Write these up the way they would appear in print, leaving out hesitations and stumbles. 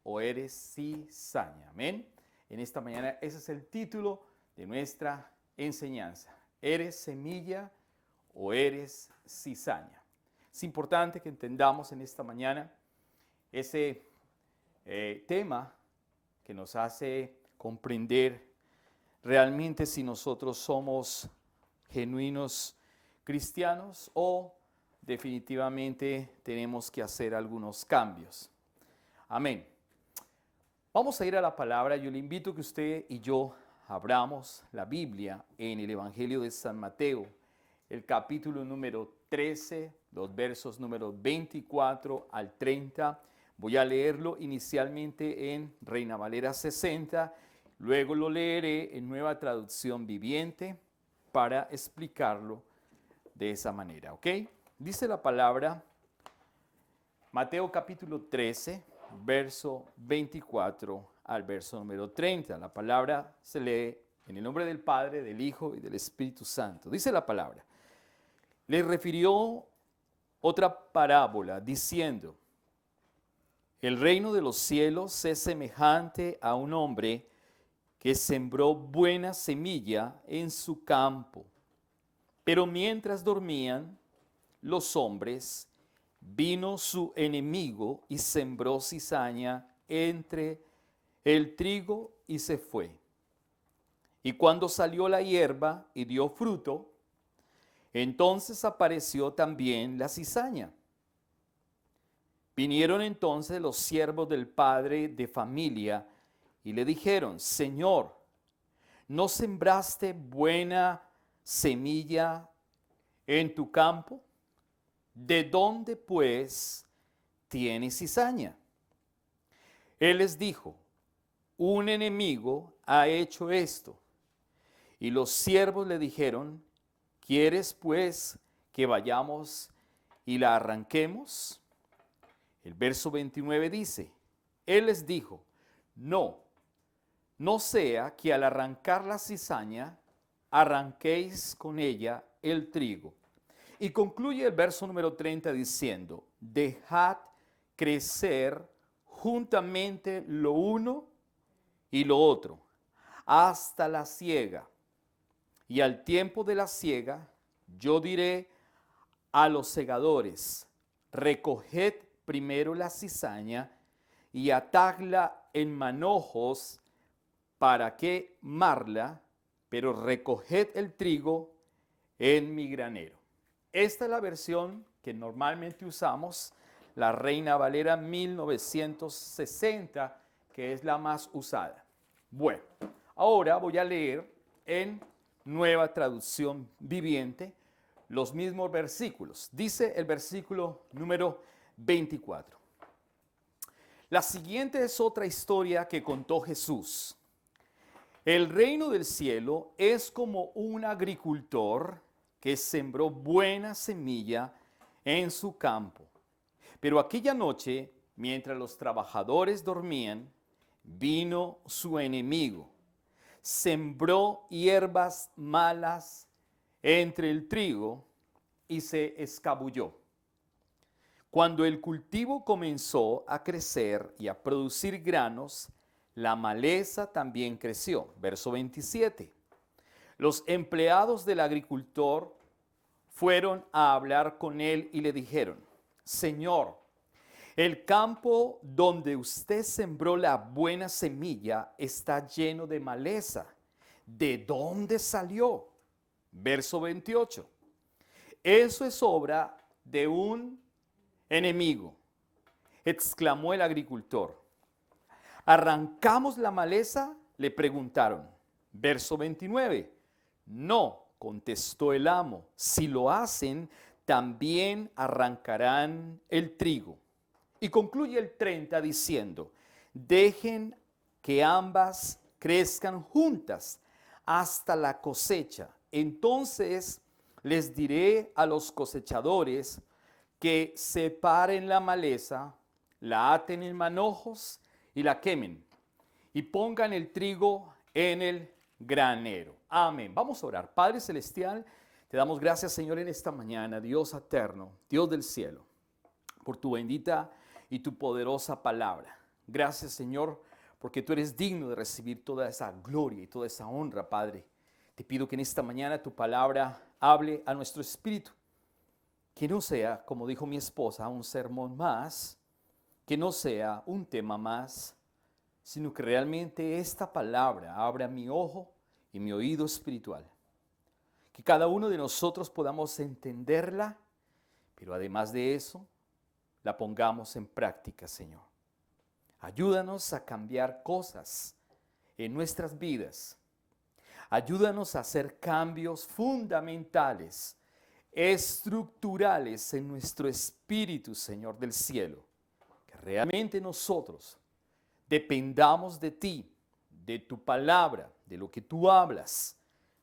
o eres cizaña. Amén. En esta mañana ese es el título de nuestra enseñanza. ¿Eres semilla o eres cizaña? Es importante que entendamos en esta mañana ese tema que nos hace comprender realmente si nosotros somos genuinos cristianos o definitivamente tenemos que hacer algunos cambios. Amén. Vamos a ir a la palabra. Yo le invito a que usted y yo abramos la Biblia en el Evangelio de San Mateo, el capítulo número 13, los versos número 24 al 30. Voy a leerlo inicialmente en Reina Valera 60, luego lo leeré en Nueva Traducción Viviente para explicarlo de esa manera, ¿ok? Dice la palabra, Mateo capítulo 13, verso 24 al verso número 30. La palabra se lee en el nombre del Padre, del Hijo y del Espíritu Santo. Dice la palabra, le refirió otra parábola diciendo, el reino de los cielos es semejante a un hombre que sembró buena semilla en su campo. Pero mientras dormían los hombres, vino su enemigo y sembró cizaña entre el trigo y se fue. Y cuando salió la hierba y dio fruto, entonces apareció también la cizaña. Vinieron entonces los siervos del padre de familia y le dijeron, Señor, ¿no sembraste buena semilla en tu campo? ¿De dónde pues tienes cizaña? Él les dijo, un enemigo ha hecho esto. Y los siervos le dijeron, ¿quieres pues que vayamos y la arranquemos? El verso 29 dice, Él les dijo, no sea que al arrancar la cizaña, arranquéis con ella el trigo. Y concluye el verso número 30 diciendo, dejad crecer juntamente lo uno y lo otro, hasta la siega. Y al tiempo de la siega, yo diré a los segadores, recoged primero la cizaña y atadla en manojos para quemarla, pero recoged el trigo en mi granero. Esta es la versión que normalmente usamos, la Reina Valera 1960, que es la más usada. Bueno, ahora voy a leer en Nueva Traducción Viviente los mismos versículos. Dice el versículo número 24. La siguiente es otra historia que contó Jesús. El reino del cielo es como un agricultor que sembró buena semilla en su campo. Pero aquella noche, mientras los trabajadores dormían, vino su enemigo. Sembró hierbas malas entre el trigo y se escabulló. Cuando el cultivo comenzó a crecer y a producir granos, la maleza también creció. Verso 27. Los empleados del agricultor fueron a hablar con él y le dijeron, Señor, el campo donde usted sembró la buena semilla está lleno de maleza. ¿De dónde salió? Verso 28. Eso es obra de un enemigo, exclamó el agricultor. ¿Arrancamos la maleza? Le preguntaron. Verso 29. No, contestó el amo. Si lo hacen, también arrancarán el trigo. Y concluye el 30 diciendo, dejen que ambas crezcan juntas hasta la cosecha. Entonces les diré a los cosechadores que separen la maleza, la aten en manojos y la quemen, y pongan el trigo en el granero. Amén. Vamos a orar. Padre Celestial, te damos gracias, Señor, en esta mañana, Dios eterno, Dios del cielo, por tu bendita y tu poderosa palabra. Gracias, Señor, porque tú eres digno de recibir toda esa gloria y toda esa honra, Padre. Te pido que en esta mañana tu palabra hable a nuestro espíritu. Que no sea, como dijo mi esposa, un sermón más, que no sea un tema más, sino que realmente esta palabra abra mi ojo y mi oído espiritual. Que cada uno de nosotros podamos entenderla, pero además de eso, la pongamos en práctica, Señor. Ayúdanos a cambiar cosas en nuestras vidas. Ayúdanos a hacer cambios fundamentales, estructurales en nuestro espíritu, Señor del cielo. Que realmente nosotros dependamos de ti, de tu palabra, de lo que tú hablas,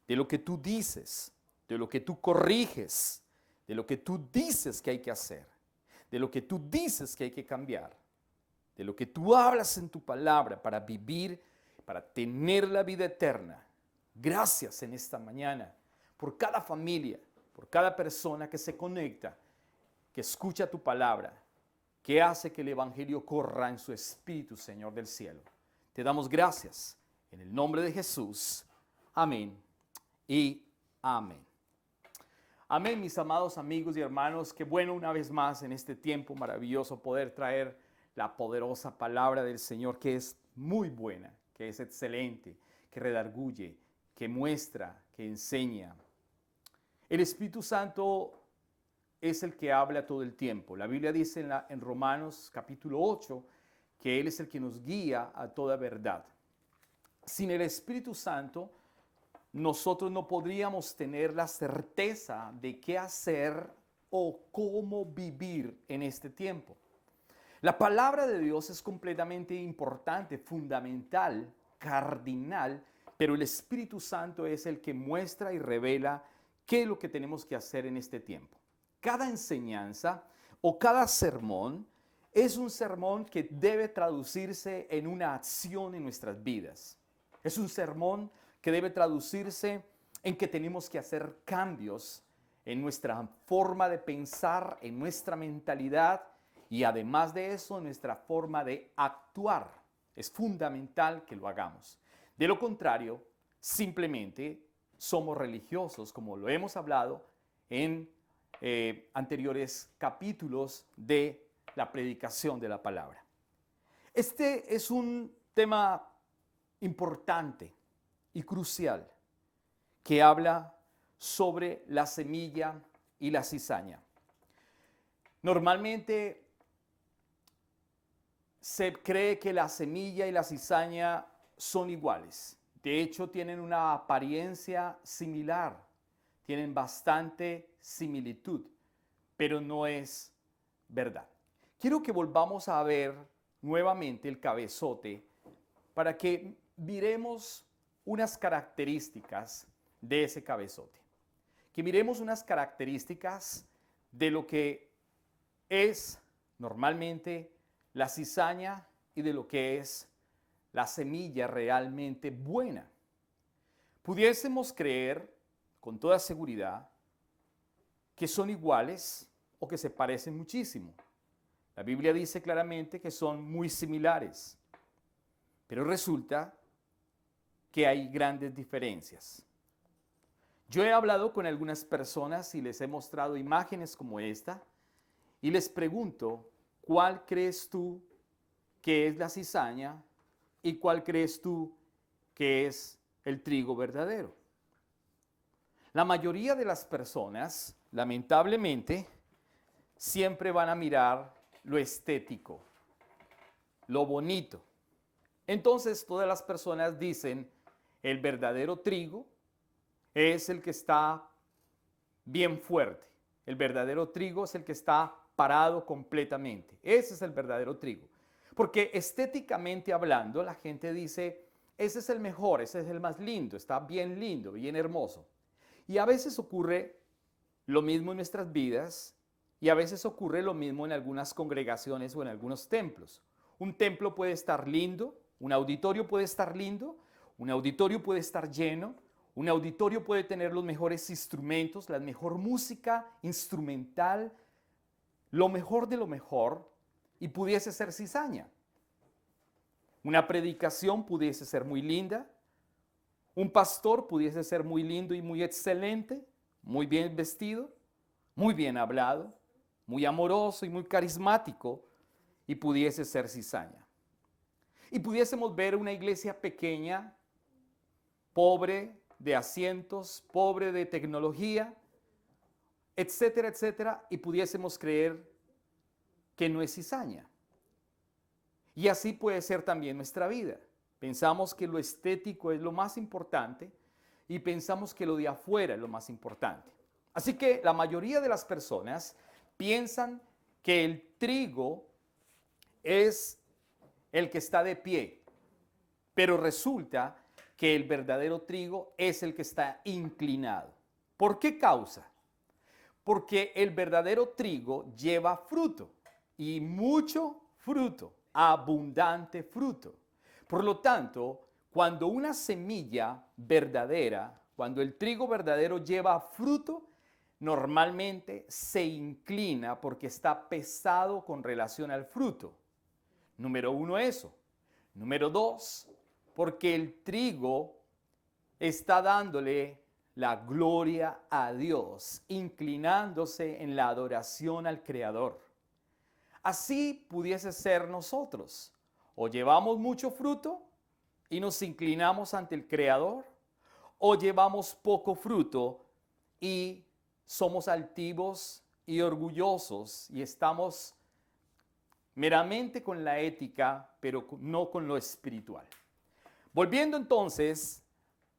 de lo que tú dices, de lo que tú corriges, de lo que tú dices que hay que hacer, de lo que tú dices que hay que cambiar, de lo que tú hablas en tu palabra para vivir, para tener la vida eterna. Gracias en esta mañana por cada familia, por cada persona que se conecta, que escucha tu palabra, que hace que el Evangelio corra en su espíritu, Señor del cielo. Te damos gracias en el nombre de Jesús. Amén y amén. Amén, mis amados amigos y hermanos. Qué bueno una vez más en este tiempo maravilloso poder traer la poderosa palabra del Señor, que es muy buena, que es excelente, que redarguye, que muestra, que enseña. El Espíritu Santo es el que habla todo el tiempo. La Biblia dice en Romanos capítulo 8 que Él es el que nos guía a toda verdad. Sin el Espíritu Santo, nosotros no podríamos tener la certeza de qué hacer o cómo vivir en este tiempo. La palabra de Dios es completamente importante, fundamental, cardinal, pero el Espíritu Santo es el que muestra y revela qué es lo que tenemos que hacer en este tiempo. Cada enseñanza o cada sermón es un sermón que debe traducirse en una acción en nuestras vidas. Es un sermón que debe traducirse en que tenemos que hacer cambios en nuestra forma de pensar, en nuestra mentalidad y además de eso, en nuestra forma de actuar. Es fundamental que lo hagamos. De lo contrario, simplemente somos religiosos, como lo hemos hablado en anteriores capítulos de la predicación de la palabra. Este es un tema importante y crucial que habla sobre la semilla y la cizaña. Normalmente se cree que la semilla y la cizaña son iguales. De hecho, tienen una apariencia similar, tienen bastante similitud, pero no es verdad. Quiero que volvamos a ver nuevamente el cabezote para que miremos unas características de ese cabezote. Que miremos unas características de lo que es normalmente la cizaña y de lo que es la semilla realmente buena. Pudiésemos creer con toda seguridad que son iguales o que se parecen muchísimo. La Biblia dice claramente que son muy similares, pero resulta que hay grandes diferencias. Yo he hablado con algunas personas y les he mostrado imágenes como esta y les pregunto, ¿cuál crees tú que es la cizaña y cuál crees tú que es el trigo verdadero? La mayoría de las personas, lamentablemente, siempre van a mirar lo estético, lo bonito. Entonces todas las personas dicen, el verdadero trigo es el que está bien fuerte. El verdadero trigo es el que está parado completamente. Ese es el verdadero trigo. Porque estéticamente hablando, la gente dice, ese es el mejor, ese es el más lindo, está bien lindo, bien hermoso. Y a veces ocurre lo mismo en nuestras vidas y a veces ocurre lo mismo en algunas congregaciones o en algunos templos. Un templo puede estar lindo, un auditorio puede estar lindo, un auditorio puede estar lleno, un auditorio puede tener los mejores instrumentos, la mejor música instrumental, lo mejor de lo mejor, y pudiese ser cizaña. Una predicación pudiese ser muy linda. Un pastor pudiese ser muy lindo y muy excelente, muy bien vestido, muy bien hablado, muy amoroso y muy carismático, y pudiese ser cizaña. Y pudiésemos ver una iglesia pequeña, pobre de asientos, pobre de tecnología, etcétera, etcétera, y pudiésemos creer que no es cizaña. Y así puede ser también nuestra vida. Pensamos que lo estético es lo más importante y pensamos que lo de afuera es lo más importante. Así que la mayoría de las personas piensan que el trigo es el que está de pie, pero resulta que el verdadero trigo es el que está inclinado. ¿Por qué causa? Porque el verdadero trigo lleva fruto y mucho fruto, abundante fruto. Por lo tanto, cuando una semilla verdadera, cuando el trigo verdadero lleva fruto, normalmente se inclina porque está pesado con relación al fruto. Número uno, eso. Número dos, porque el trigo está dándole la gloria a Dios, inclinándose en la adoración al Creador. Así pudiese ser nosotros. O llevamos mucho fruto y nos inclinamos ante el Creador, o llevamos poco fruto y somos altivos y orgullosos y estamos meramente con la ética, pero no con lo espiritual. Volviendo entonces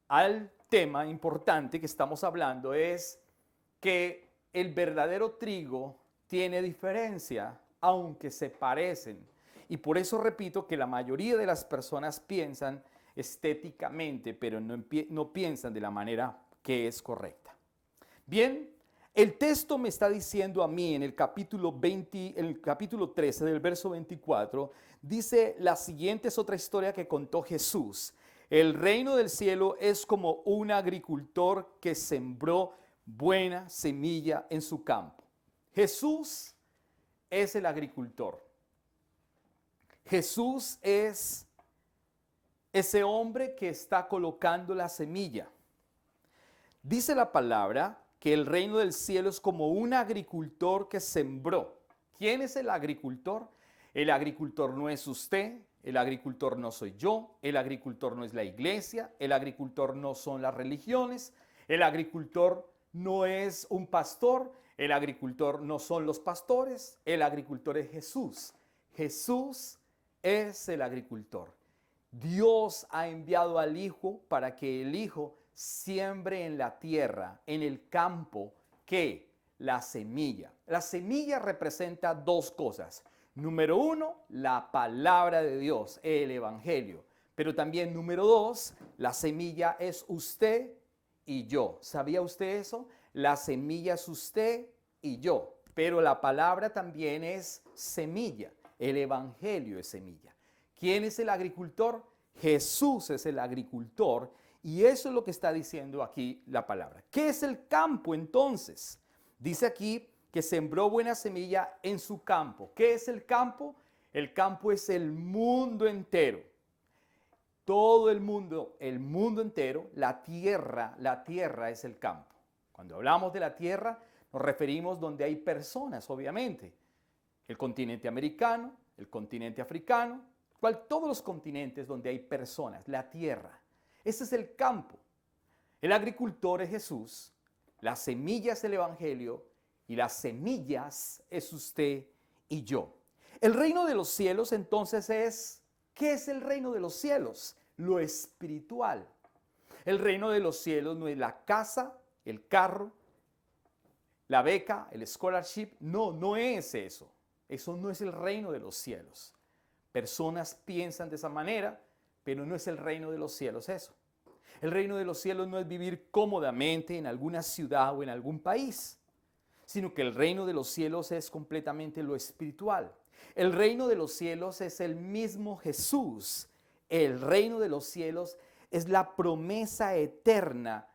al tema importante que estamos hablando, es que el verdadero trigo tiene diferencia, aunque se parecen. Y por eso repito que la mayoría de las personas piensan estéticamente, pero no piensan de la manera que es correcta. Bien, el texto me está diciendo a mí en el capítulo 13 del verso 24, dice la siguiente, es otra historia que contó Jesús. El reino del cielo es como un agricultor que sembró buena semilla en su campo. Jesús es el agricultor. Jesús es ese hombre que está colocando la semilla. Dice la palabra que el reino del cielo es como un agricultor que sembró. ¿Quién es el agricultor? El agricultor no es usted, el agricultor no soy yo, el agricultor no es la iglesia, el agricultor no son las religiones, el agricultor no es un pastor, el agricultor no son los pastores, el agricultor es Jesús. Jesús es el agricultor. Dios ha enviado al Hijo para que el Hijo siembre en la tierra, en el campo, ¿qué? La semilla. La semilla representa dos cosas. Número uno, la palabra de Dios, el Evangelio. Pero también número dos, la semilla es usted y yo. ¿Sabía usted eso? La semilla es usted y yo. Pero la palabra también es semilla. El Evangelio es semilla. ¿Quién es el agricultor? Jesús es el agricultor. Y eso es lo que está diciendo aquí la palabra. ¿Qué es el campo entonces? Dice aquí que sembró buena semilla en su campo. ¿Qué es el campo? El campo es el mundo entero. Todo el mundo entero, la tierra es el campo. Cuando hablamos de la tierra, nos referimos donde hay personas, obviamente. El continente americano, el continente africano, todos los continentes donde hay personas, la tierra. Ese es el campo. El agricultor es Jesús, la semilla es el Evangelio y las semillas es usted y yo. El reino de los cielos entonces es, ¿qué es el reino de los cielos? Lo espiritual. El reino de los cielos no es la casa, el carro, la beca, el scholarship. No, no es eso. Eso no es el reino de los cielos. Personas piensan de esa manera, pero no es el reino de los cielos eso. El reino de los cielos no es vivir cómodamente en alguna ciudad o en algún país, sino que el reino de los cielos es completamente lo espiritual. El reino de los cielos es el mismo Jesús. El reino de los cielos es la promesa eterna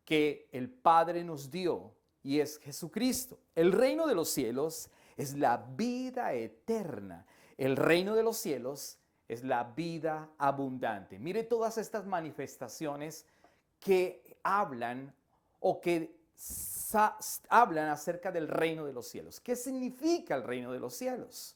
que el Padre nos dio y es Jesucristo. El reino de los cielos es la vida eterna. El reino de los cielos es la vida abundante. Mire todas estas manifestaciones que hablan o que hablan acerca del reino de los cielos. ¿Qué significa el reino de los cielos?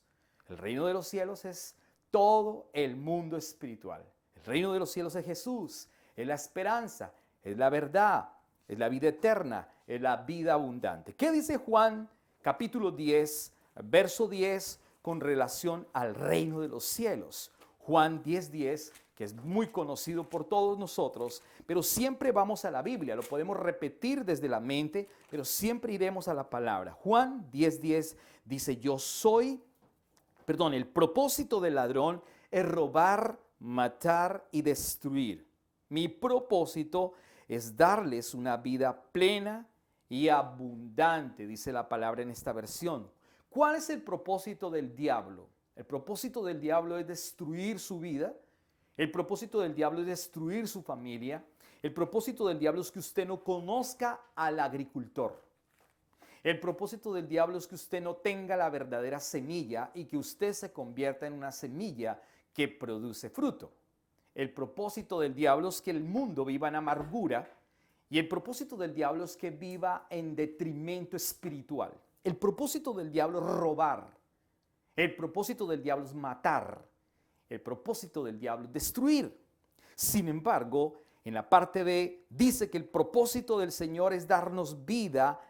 El reino de los cielos es todo el mundo espiritual. El reino de los cielos es Jesús, es la esperanza, es la verdad, es la vida eterna, es la vida abundante. ¿Qué dice Juan capítulo 10, verso 10 con relación al reino de los cielos? Juan 10:10, que es muy conocido por todos nosotros, pero siempre vamos a la Biblia, lo podemos repetir desde la mente, pero siempre iremos a la palabra. Juan 10:10 dice, el propósito del ladrón es robar, matar y destruir. Mi propósito es darles una vida plena y abundante, dice la palabra en esta versión. ¿Cuál es el propósito del diablo? El propósito del diablo es destruir su vida. El propósito del diablo es destruir su familia. El propósito del diablo es que usted no conozca al agricultor. El propósito del diablo es que usted no tenga la verdadera semilla y que usted se convierta en una semilla que produce fruto. El propósito del diablo es que el mundo viva en amargura y el propósito del diablo es que viva en detrimento espiritual. El propósito del diablo es robar. El propósito del diablo es matar. El propósito del diablo es destruir. Sin embargo, en la parte B dice que el propósito del Señor es darnos vida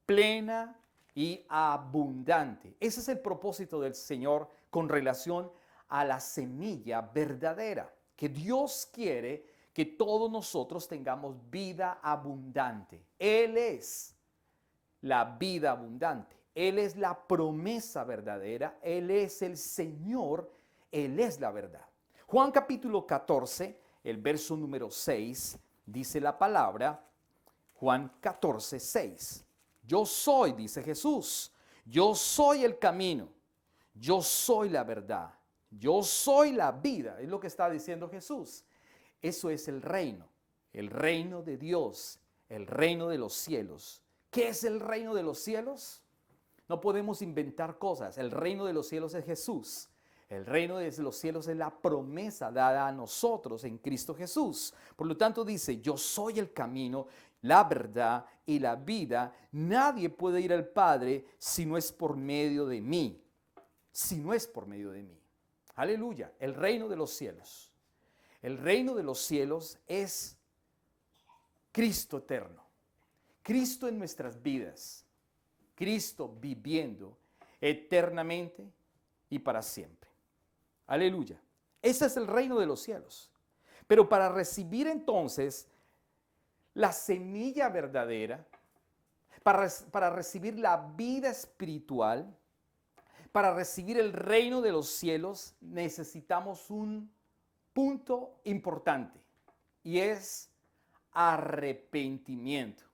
plena y abundante. Ese es el propósito del Señor con relación a la semilla verdadera, que Dios quiere que todos nosotros tengamos vida abundante. Él es la vida abundante. Él es la promesa verdadera. Él es el Señor. Él es la verdad. Juan capítulo 14, el verso número 6, dice la palabra, Juan 14, 6. Yo soy, dice Jesús, yo soy el camino, yo soy la verdad, yo soy la vida. Es lo que está diciendo Jesús. Eso es el reino de Dios, el reino de los cielos. ¿Qué es el reino de los cielos? No podemos inventar cosas. El reino de los cielos es Jesús. El reino de los cielos es la promesa dada a nosotros en Cristo Jesús. Por lo tanto dice, yo soy el camino, la verdad y la vida. Nadie puede ir al Padre si no es por medio de mí. Si no es por medio de mí. Aleluya. El reino de los cielos. El reino de los cielos es Cristo eterno. Cristo en nuestras vidas. Cristo viviendo eternamente y para siempre. Aleluya. Ese es el reino de los cielos. Pero para recibir entonces la semilla verdadera, para recibir la vida espiritual, para recibir el reino de los cielos, necesitamos un punto importante y es arrepentimiento.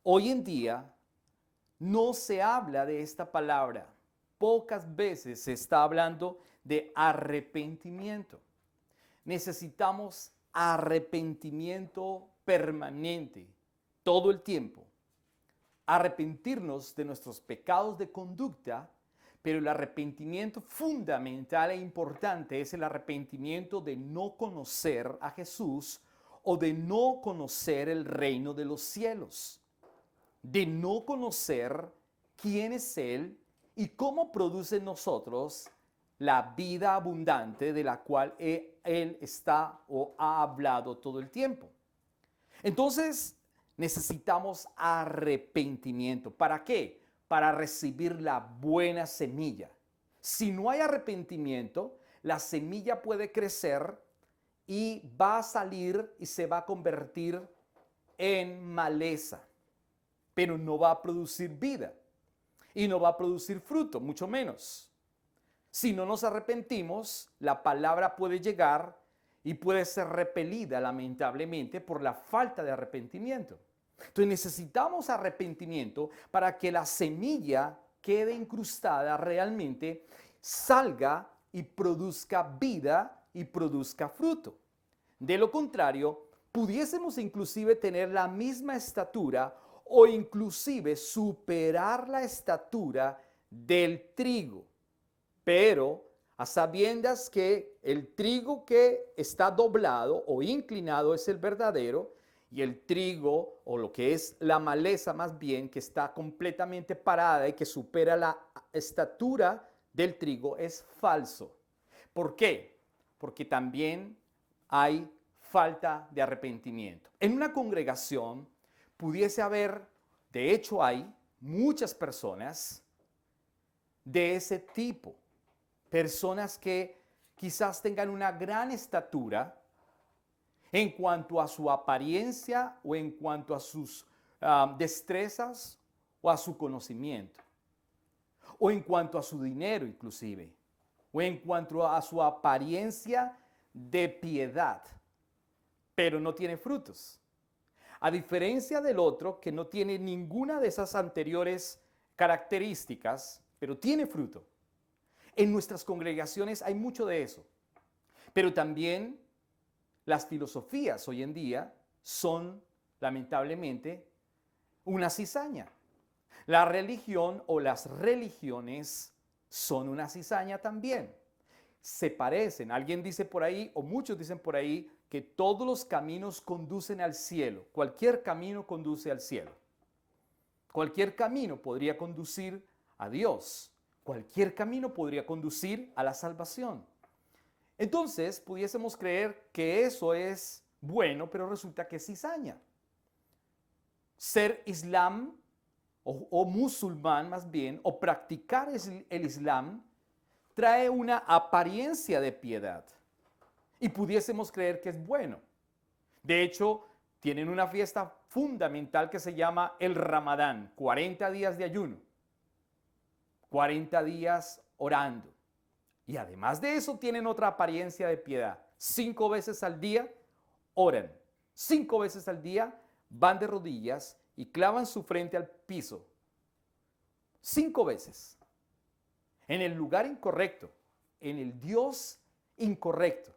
Hoy en día no se habla de esta palabra. Pocas veces se está hablando de arrepentimiento. Necesitamos arrepentimiento permanente, todo el tiempo. Arrepentirnos de nuestros pecados de conducta, pero el arrepentimiento fundamental e importante es el arrepentimiento de no conocer a Jesús o de no conocer el reino de los cielos, de no conocer quién es Él y cómo produce en nosotros la vida abundante de la cual Él está o ha hablado todo el tiempo. Entonces, necesitamos arrepentimiento. ¿Para qué? Para recibir la buena semilla. Si no hay arrepentimiento, la semilla puede crecer y va a salir y se va a convertir en maleza, pero no va a producir vida y no va a producir fruto, mucho menos. Si no nos arrepentimos, la palabra puede llegar y puede ser repelida lamentablemente por la falta de arrepentimiento. Entonces necesitamos arrepentimiento para que la semilla quede incrustada realmente, salga y produzca vida y produzca fruto. De lo contrario, pudiésemos inclusive tener la misma estatura o inclusive superar la estatura del trigo, pero a sabiendas que el trigo que está doblado o inclinado es el verdadero, y el trigo, o lo que es la maleza más bien, que está completamente parada y que supera la estatura del trigo, es falso. ¿Por qué? Porque también hay falta de arrepentimiento. En una congregación pudiese haber, de hecho hay, muchas personas de ese tipo. Personas que quizás tengan una gran estatura en cuanto a su apariencia o en cuanto a sus destrezas o a su conocimiento, o en cuanto a su dinero inclusive, o en cuanto a su apariencia de piedad, pero no tiene frutos. A diferencia del otro que no tiene ninguna de esas anteriores características, pero tiene fruto. En nuestras congregaciones hay mucho de eso, pero también las filosofías hoy en día son, lamentablemente, una cizaña. La religión o las religiones son una cizaña también. Se parecen. Alguien dice por ahí, o muchos dicen por ahí, que todos los caminos conducen al cielo. Cualquier camino conduce al cielo. Cualquier camino podría conducir a Dios. Cualquier camino podría conducir a la salvación. Entonces, pudiésemos creer que eso es bueno, pero resulta que es cizaña. Ser islam o musulmán más bien, o practicar el islam, trae una apariencia de piedad. Y pudiésemos creer que es bueno. De hecho, tienen una fiesta fundamental que se llama el Ramadán, 40 días de ayuno, 40 días orando. Y además de eso tienen otra apariencia de piedad. 5 veces al día oran. 5 veces al día van de rodillas y clavan su frente al piso. 5 veces. En el lugar incorrecto. En el Dios incorrecto.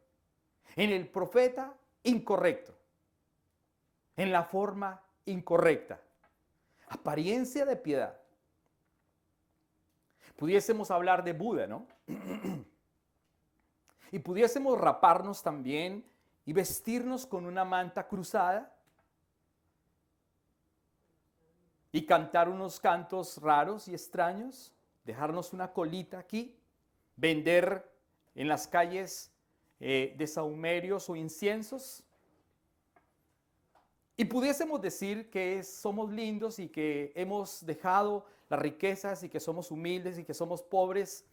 En el profeta incorrecto. En la forma incorrecta. Apariencia de piedad. Pudiésemos hablar de Buda, ¿no? Y pudiésemos raparnos también y vestirnos con una manta cruzada y cantar unos cantos raros y extraños, dejarnos una colita aquí, vender en las calles de sahumerios o inciensos. Y pudiésemos decir que somos lindos y que hemos dejado las riquezas y que somos humildes y que somos pobres.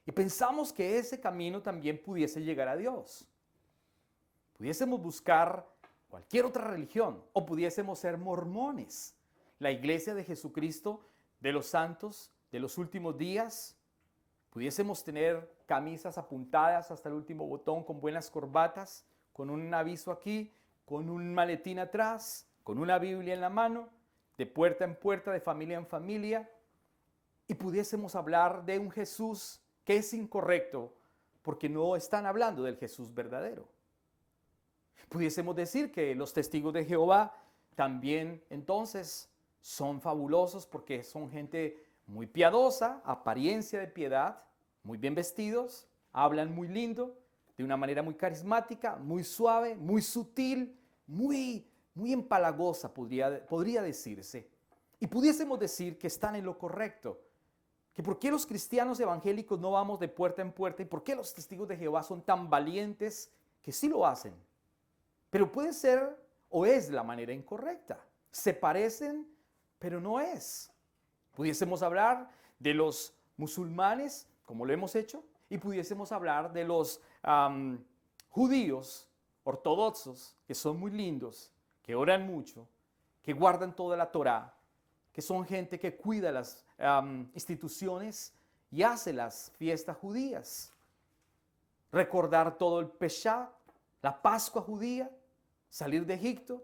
Y pensamos que ese camino también pudiese llegar a Dios. Pudiésemos buscar cualquier otra religión o pudiésemos ser mormones. La iglesia de Jesucristo, de los santos, de los últimos días. Pudiésemos tener camisas apuntadas hasta el último botón con buenas corbatas, con un aviso aquí, con un maletín atrás, con una Biblia en la mano, de puerta en puerta, de familia en familia, y pudiésemos hablar de un Jesús que es incorrecto, porque no están hablando del Jesús verdadero. Pudiésemos decir que los testigos de Jehová también entonces son fabulosos porque son gente muy piadosa, apariencia de piedad, muy bien vestidos, hablan muy lindo, de una manera muy carismática, muy suave, muy sutil, muy empalagosa podría decirse. Y pudiésemos decir que están en lo correcto. Que por qué los cristianos evangélicos no vamos de puerta en puerta y por qué los testigos de Jehová son tan valientes que sí lo hacen. Pero puede ser o es la manera incorrecta. Se parecen, pero no es. Pudiésemos hablar de los musulmanes, como lo hemos hecho, y pudiésemos hablar de los judíos ortodoxos, que son muy lindos, que oran mucho, que guardan toda la Torá, que son gente que cuida las instituciones y hace las fiestas judías. Recordar todo el Pesach, la Pascua judía, salir de Egipto,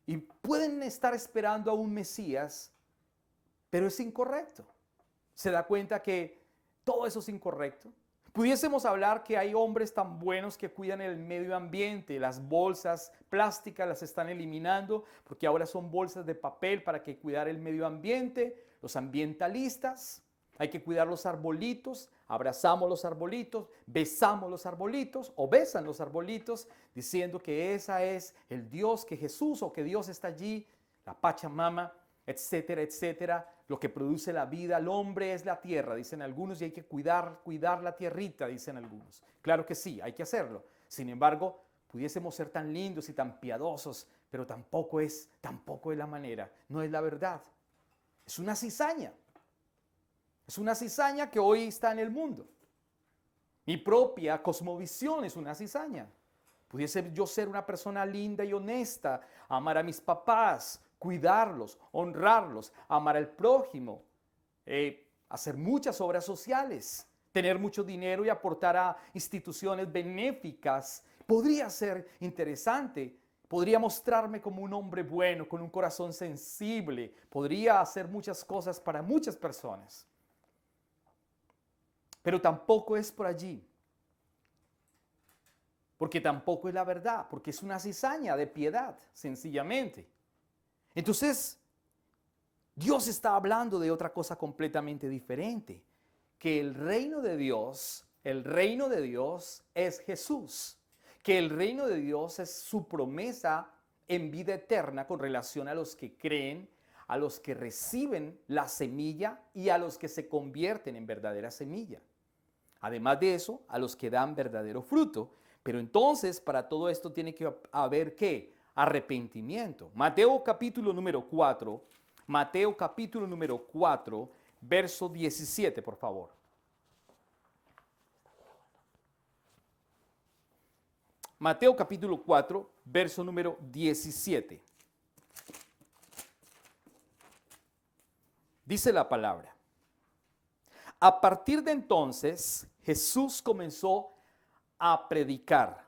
y pueden estar esperando a un Mesías, pero es incorrecto. Se da cuenta que todo eso es incorrecto. Pudiésemos hablar que hay hombres tan buenos que cuidan el medio ambiente, las bolsas plásticas las están eliminando porque ahora son bolsas de papel para que cuidar el medio ambiente, los ambientalistas. Hay que cuidar los arbolitos, abrazamos los arbolitos, besamos los arbolitos o besan los arbolitos, diciendo que esa es el Dios, que Jesús o que Dios está allí, la Pachamama, etcétera, etcétera. Lo que produce la vida, el hombre es la tierra, dicen algunos, y hay que cuidar la tierrita, dicen algunos. Claro que sí, hay que hacerlo. Sin embargo, pudiésemos ser tan lindos y tan piadosos, pero tampoco es la manera, no es la verdad. Es una cizaña. Es una cizaña que hoy está en el mundo. Mi propia cosmovisión es una cizaña. Pudiese yo ser una persona linda y honesta, amar a mis papás, cuidarlos, honrarlos, amar al prójimo, hacer muchas obras sociales, tener mucho dinero y aportar a instituciones benéficas. Podría ser interesante. Podría mostrarme como un hombre bueno, con un corazón sensible. Podría hacer muchas cosas para muchas personas. Pero tampoco es por allí. Porque tampoco es la verdad, porque es una cizaña de piedad, sencillamente. Entonces, Dios está hablando de otra cosa completamente diferente. Que el reino de Dios es Jesús. Que el reino de Dios es su promesa en vida eterna con relación a los que creen, a los que reciben la semilla y a los que se convierten en verdadera semilla. Además de eso, a los que dan verdadero fruto. Pero entonces, para todo esto tiene que haber, ¿qué? Arrepentimiento. Mateo capítulo número 4, verso 17, por favor. Mateo capítulo 4, verso número 17. Dice la palabra. A partir de entonces, Jesús comenzó a predicar: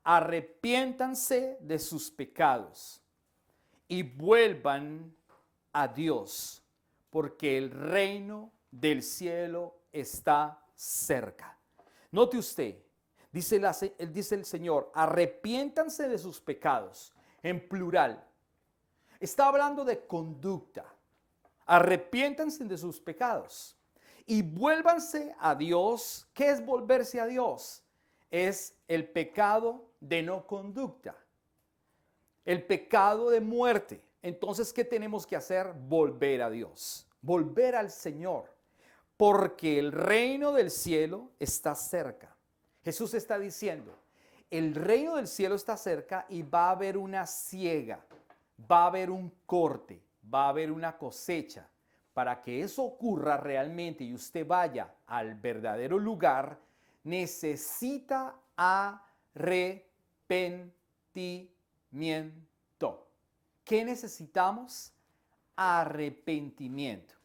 arrepiéntanse de sus pecados y vuelvan a Dios, porque el reino del cielo está cerca. Note usted, dice el Señor, arrepiéntanse de sus pecados, en plural. Está hablando de conducta. Arrepiéntanse de sus pecados y vuélvanse a Dios. ¿Qué es volverse a Dios? Es el pecado de no conducta, el pecado de muerte. Entonces, ¿qué tenemos que hacer? Volver a Dios, volver al Señor, porque el reino del cielo está cerca. Jesús está diciendo, el reino del cielo está cerca y va a haber una siega, va a haber un corte, va a haber una cosecha. Para que eso ocurra realmente y usted vaya al verdadero lugar, necesita arrepentimiento. ¿Qué necesitamos? Arrepentimiento.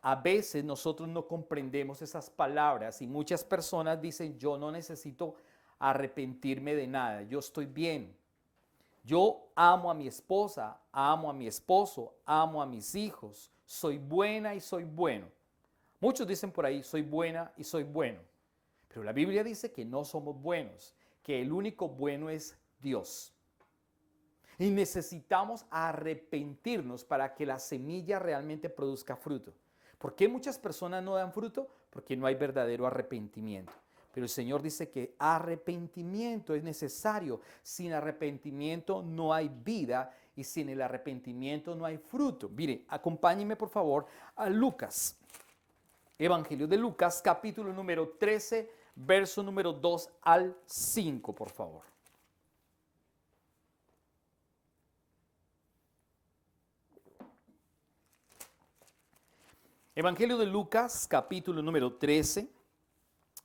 A veces nosotros no comprendemos esas palabras y muchas personas dicen, yo no necesito arrepentirme de nada, yo estoy bien. Yo amo a mi esposa, amo a mi esposo, amo a mis hijos, soy buena y soy bueno. Muchos dicen por ahí, soy buena y soy bueno. Pero la Biblia dice que no somos buenos, que el único bueno es Dios. Y necesitamos arrepentirnos para que la semilla realmente produzca fruto. ¿Por qué muchas personas no dan fruto? Porque no hay verdadero arrepentimiento. Pero el Señor dice que arrepentimiento es necesario. Sin arrepentimiento no hay vida y sin el arrepentimiento no hay fruto. Mire, acompáñenme por favor a Lucas. Evangelio de Lucas, capítulo número 13, verso número 2 al 5, por favor. Evangelio de Lucas, capítulo número 13,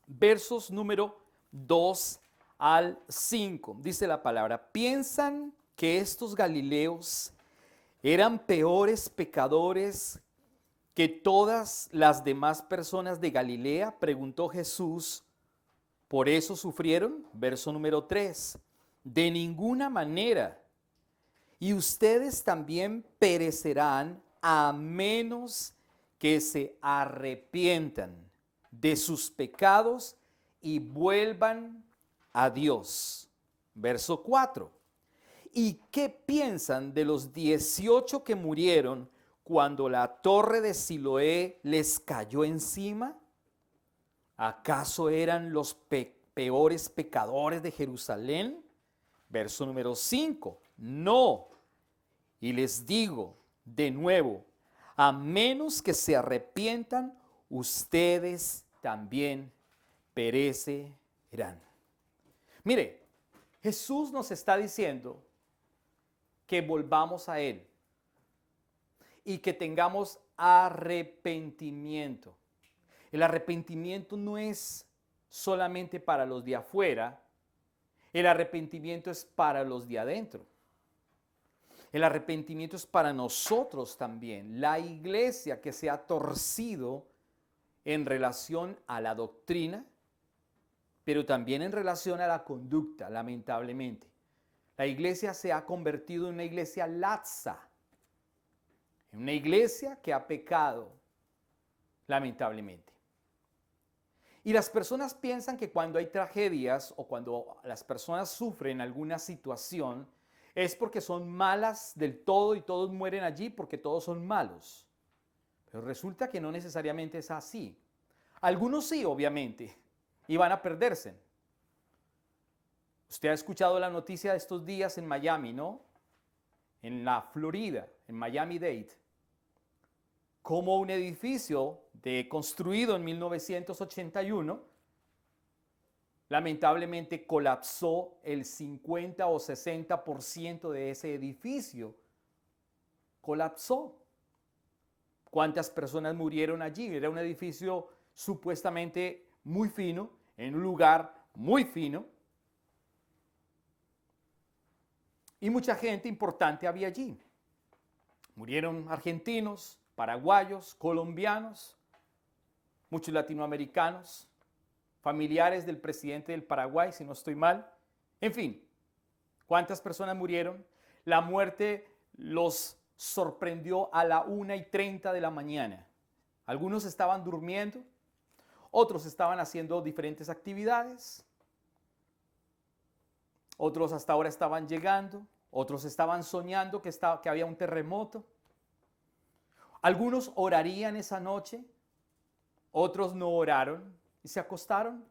versos número 2 al 5. Dice la palabra, ¿piensan que estos galileos eran peores pecadores que todas las demás personas de Galilea? Preguntó Jesús. ¿Por eso sufrieron? Verso número 3. De ninguna manera. Y ustedes también perecerán a menos que se arrepientan de sus pecados y vuelvan a Dios. Verso 4. ¿Y qué piensan de los 18 que murieron cuando la torre de Siloé les cayó encima? ¿Acaso eran los peores pecadores de Jerusalén? Verso número 5. No. Y les digo de nuevo, a menos que se arrepientan, ustedes también perecerán. Mire, Jesús nos está diciendo que volvamos a Él y que tengamos arrepentimiento. El arrepentimiento no es solamente para los de afuera, el arrepentimiento es para los de adentro. El arrepentimiento es para nosotros también, la iglesia que se ha torcido en relación a la doctrina, pero también en relación a la conducta, lamentablemente. La iglesia se ha convertido en una iglesia laxa, en una iglesia que ha pecado, lamentablemente. Y las personas piensan que cuando hay tragedias o cuando las personas sufren alguna situación, es porque son malas del todo y todos mueren allí porque todos son malos. Pero resulta que no necesariamente es así. Algunos sí, obviamente, y van a perderse. Usted ha escuchado la noticia de estos días en Miami, ¿no? En la Florida, en Miami-Dade. Como un edificio construido en 1981, lamentablemente colapsó el 50 o 60% de ese edificio. Colapsó. ¿Cuántas personas murieron allí? Era un edificio supuestamente muy fino, en un lugar muy fino. Y mucha gente importante había allí. Murieron argentinos, paraguayos, colombianos, muchos latinoamericanos, familiares del presidente del Paraguay, si no estoy mal. En fin, ¿cuántas personas murieron? La muerte los sorprendió a la 1:30 de la mañana. Algunos estaban durmiendo, otros estaban haciendo diferentes actividades, otros hasta ahora estaban llegando, otros estaban soñando que había un terremoto. Algunos orarían esa noche, otros no oraron y se acostaron.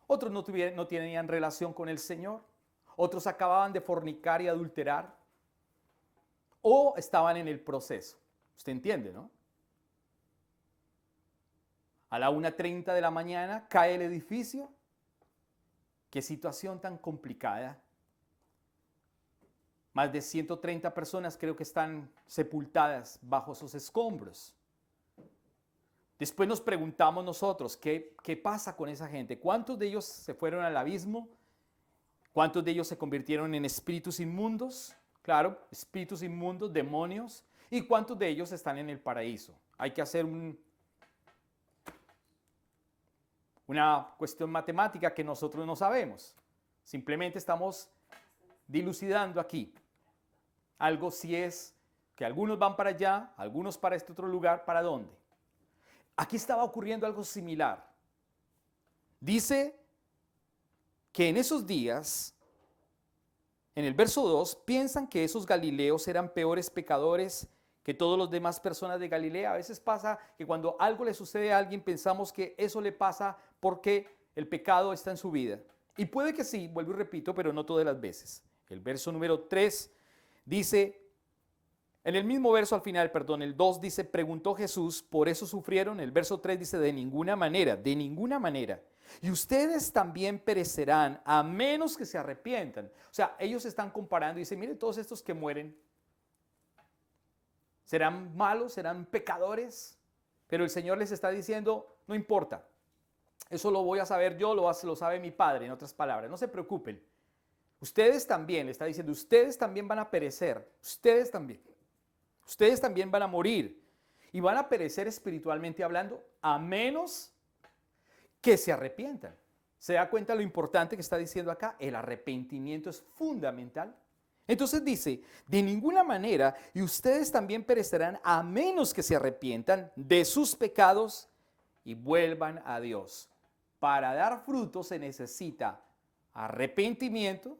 Otros no tenían relación con el Señor. Otros acababan de fornicar y adulterar. O estaban en el proceso. ¿Usted entiende, no? A la 1:30 de la mañana cae el edificio. Qué situación tan complicada. Más de 130 personas creo que están sepultadas bajo esos escombros. Después nos preguntamos nosotros, ¿qué pasa con esa gente? ¿Cuántos de ellos se fueron al abismo? ¿Cuántos de ellos se convirtieron en espíritus inmundos? Claro, espíritus inmundos, demonios. ¿Y cuántos de ellos están en el paraíso? Hay que hacer una cuestión matemática que nosotros no sabemos. Simplemente estamos dilucidando aquí. Algo sí es que algunos van para allá, algunos para este otro lugar, ¿para dónde? Aquí estaba ocurriendo algo similar. Dice que en esos días, en el verso 2, piensan que esos galileos eran peores pecadores que todas las demás personas de Galilea. A veces pasa que cuando algo le sucede a alguien pensamos que eso le pasa porque el pecado está en su vida. Y puede que sí, vuelvo y repito, pero no todas las veces. El verso número 3 dice, en el mismo verso al final, perdón, el 2 dice, preguntó Jesús, ¿por eso sufrieron? El verso 3 dice, de ninguna manera, de ninguna manera. Y ustedes también perecerán a menos que se arrepientan. O sea, ellos están comparando y dicen, mire, todos estos que mueren, ¿serán malos? ¿Serán pecadores? Pero el Señor les está diciendo, no importa, eso lo voy a saber yo, lo sabe mi Padre, en otras palabras, no se preocupen. Ustedes también, le está diciendo, ustedes también van a perecer, ustedes también van a morir y van a perecer espiritualmente hablando, a menos que se arrepientan. ¿Se da cuenta lo importante que está diciendo acá? El arrepentimiento es fundamental. Entonces dice, de ninguna manera, y ustedes también perecerán a menos que se arrepientan de sus pecados y vuelvan a Dios. Para dar fruto se necesita arrepentimiento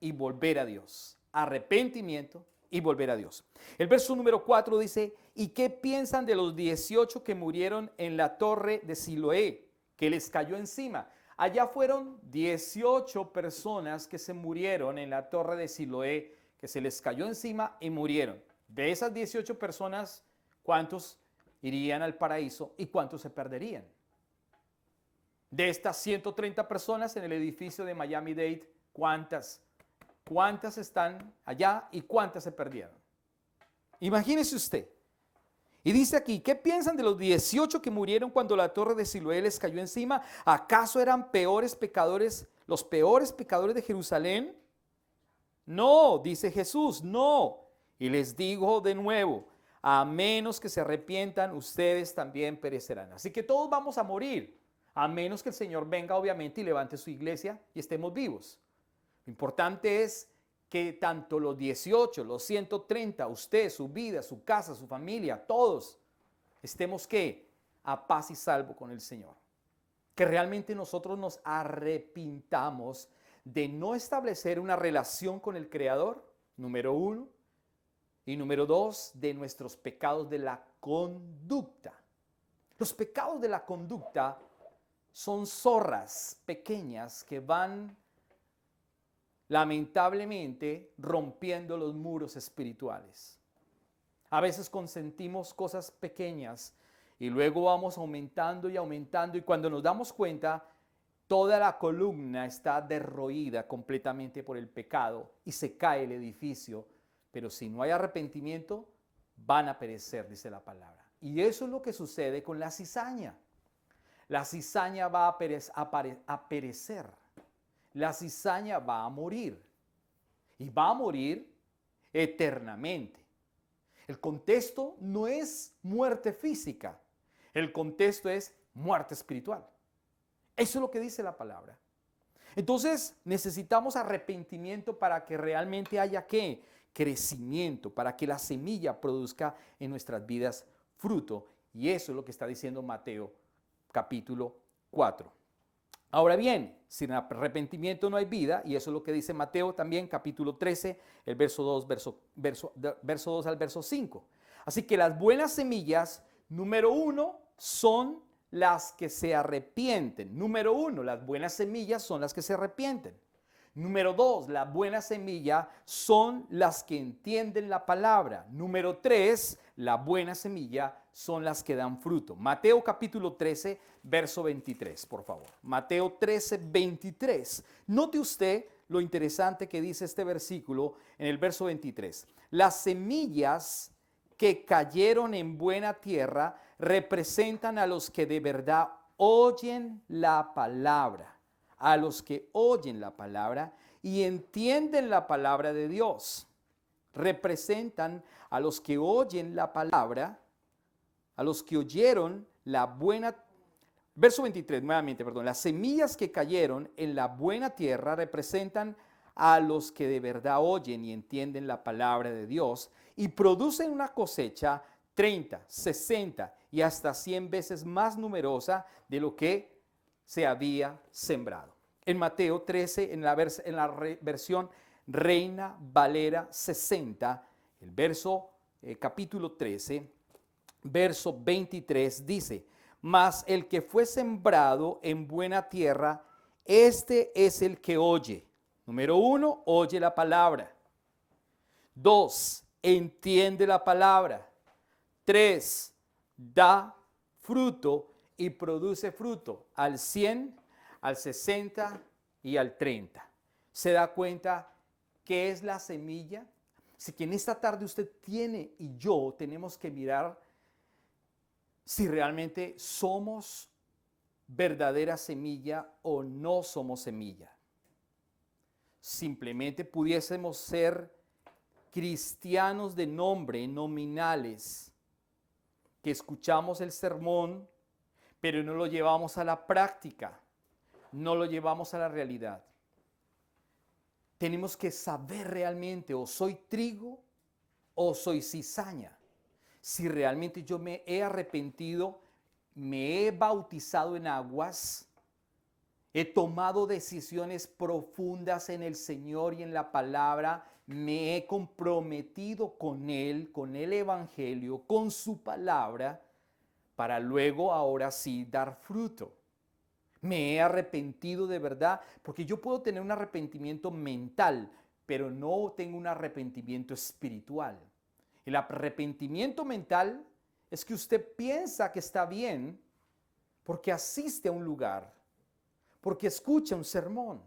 y volver a Dios. Arrepentimiento y volver a Dios. El verso número 4 dice, ¿y qué piensan de los 18 que murieron en la torre de Siloé, que les cayó encima? Allá fueron 18 personas que se murieron en la torre de Siloé, que se les cayó encima y murieron. De esas 18 personas, ¿cuántos irían al paraíso y cuántos se perderían? De estas 130 personas en el edificio de Miami-Dade, ¿cuántas están allá y cuántas se perdieron? Imagínese usted. Y dice aquí, ¿qué piensan de los 18 que murieron cuando la torre de Siloé les cayó encima? ¿Acaso eran peores pecadores, los peores pecadores de Jerusalén? No, dice Jesús, no. Y les digo de nuevo, a menos que se arrepientan, ustedes también perecerán. Así que todos vamos a morir, a menos que el Señor venga obviamente y levante su iglesia y estemos vivos. Lo importante es que tanto los 18, los 130, usted, su vida, su casa, su familia, todos, estemos ¿qué? A paz y salvo con el Señor. Que realmente nosotros nos arrepintamos de no establecer una relación con el Creador, número 1, y número 2, de nuestros pecados de la conducta. Los pecados de la conducta son zorras pequeñas que van lamentablemente rompiendo los muros espirituales. A veces consentimos cosas pequeñas y luego vamos aumentando y aumentando y cuando nos damos cuenta, toda la columna está derruida completamente por el pecado y se cae el edificio. Pero si no hay arrepentimiento, van a perecer, dice la palabra. Y eso es lo que sucede con la cizaña. La cizaña va a perecer. La cizaña va a morir. Y va a morir eternamente. El contexto no es muerte física. El contexto es muerte espiritual. Eso es lo que dice la palabra. Entonces necesitamos arrepentimiento para que realmente haya ¿qué? Crecimiento, para que la semilla produzca en nuestras vidas fruto. Y eso es lo que está diciendo Mateo capítulo 4. Ahora bien, sin arrepentimiento no hay vida, y eso es lo que dice Mateo también capítulo 13, el verso 2, verso 2 al verso 5. Así que las buenas semillas, número 1, son las que se arrepienten. Número 1, las buenas semillas son las que se arrepienten. Número 2, la buena semilla son las que entienden la palabra. Número 3, la buena semilla son las que dan fruto. Mateo capítulo 13, verso 23, por favor. Mateo 13, 23. Note usted lo interesante que dice este versículo en el verso 23. Las semillas que cayeron en buena tierra representan a los que de verdad oyen la palabra. A los que oyen la palabra y entienden la palabra de Dios. Representan a los que oyen la palabra, a los que oyeron la buena. Verso 23, nuevamente, perdón. Las semillas que cayeron en la buena tierra representan a los que de verdad oyen y entienden la palabra de Dios y producen una cosecha 30, 60 y hasta 100 veces más numerosa de lo que se había sembrado. En Mateo 13, en la versión Reina Valera 60, el verso capítulo 13, verso 23 dice, mas el que fue sembrado en buena tierra, este es el que oye. Número 1, oye la palabra. 2, entiende la palabra. 3, da fruto y produce fruto al 100, al 60 y al 30. ¿Se da cuenta qué es la semilla? Así que en esta tarde usted tiene y yo tenemos que mirar si realmente somos verdadera semilla o no somos semilla. Simplemente pudiésemos ser cristianos de nombre, nominales, que escuchamos el sermón, pero no lo llevamos a la práctica, no lo llevamos a la realidad. Tenemos que saber realmente o soy trigo o soy cizaña. Si realmente yo me he arrepentido, me he bautizado en aguas, He tomado decisiones profundas en el Señor y en la palabra. Me he comprometido con Él, con el Evangelio, con su palabra, para luego ahora sí dar fruto. Me he arrepentido de verdad, porque yo puedo tener un arrepentimiento mental, pero no tengo un arrepentimiento espiritual. El arrepentimiento mental es que usted piensa que está bien porque asiste a un lugar, porque escucha un sermón.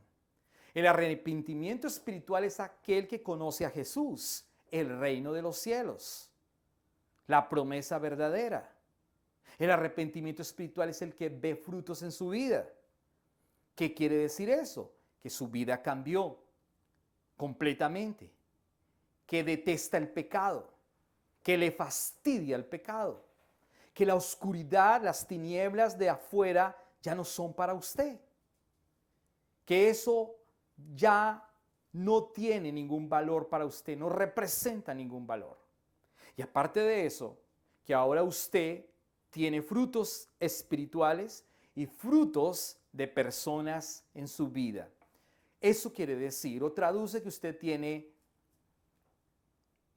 El arrepentimiento espiritual es aquel que conoce a Jesús, el reino de los cielos, la promesa verdadera. El arrepentimiento espiritual es el que ve frutos en su vida. ¿Qué quiere decir eso? Que su vida cambió completamente, que detesta el pecado, que le fastidia el pecado, que la oscuridad, las tinieblas de afuera ya no son para usted, que eso ya no tiene ningún valor para usted, no representa ningún valor. Y aparte de eso, que ahora usted tiene frutos espirituales y frutos de personas en su vida. Eso quiere decir o traduce que usted tiene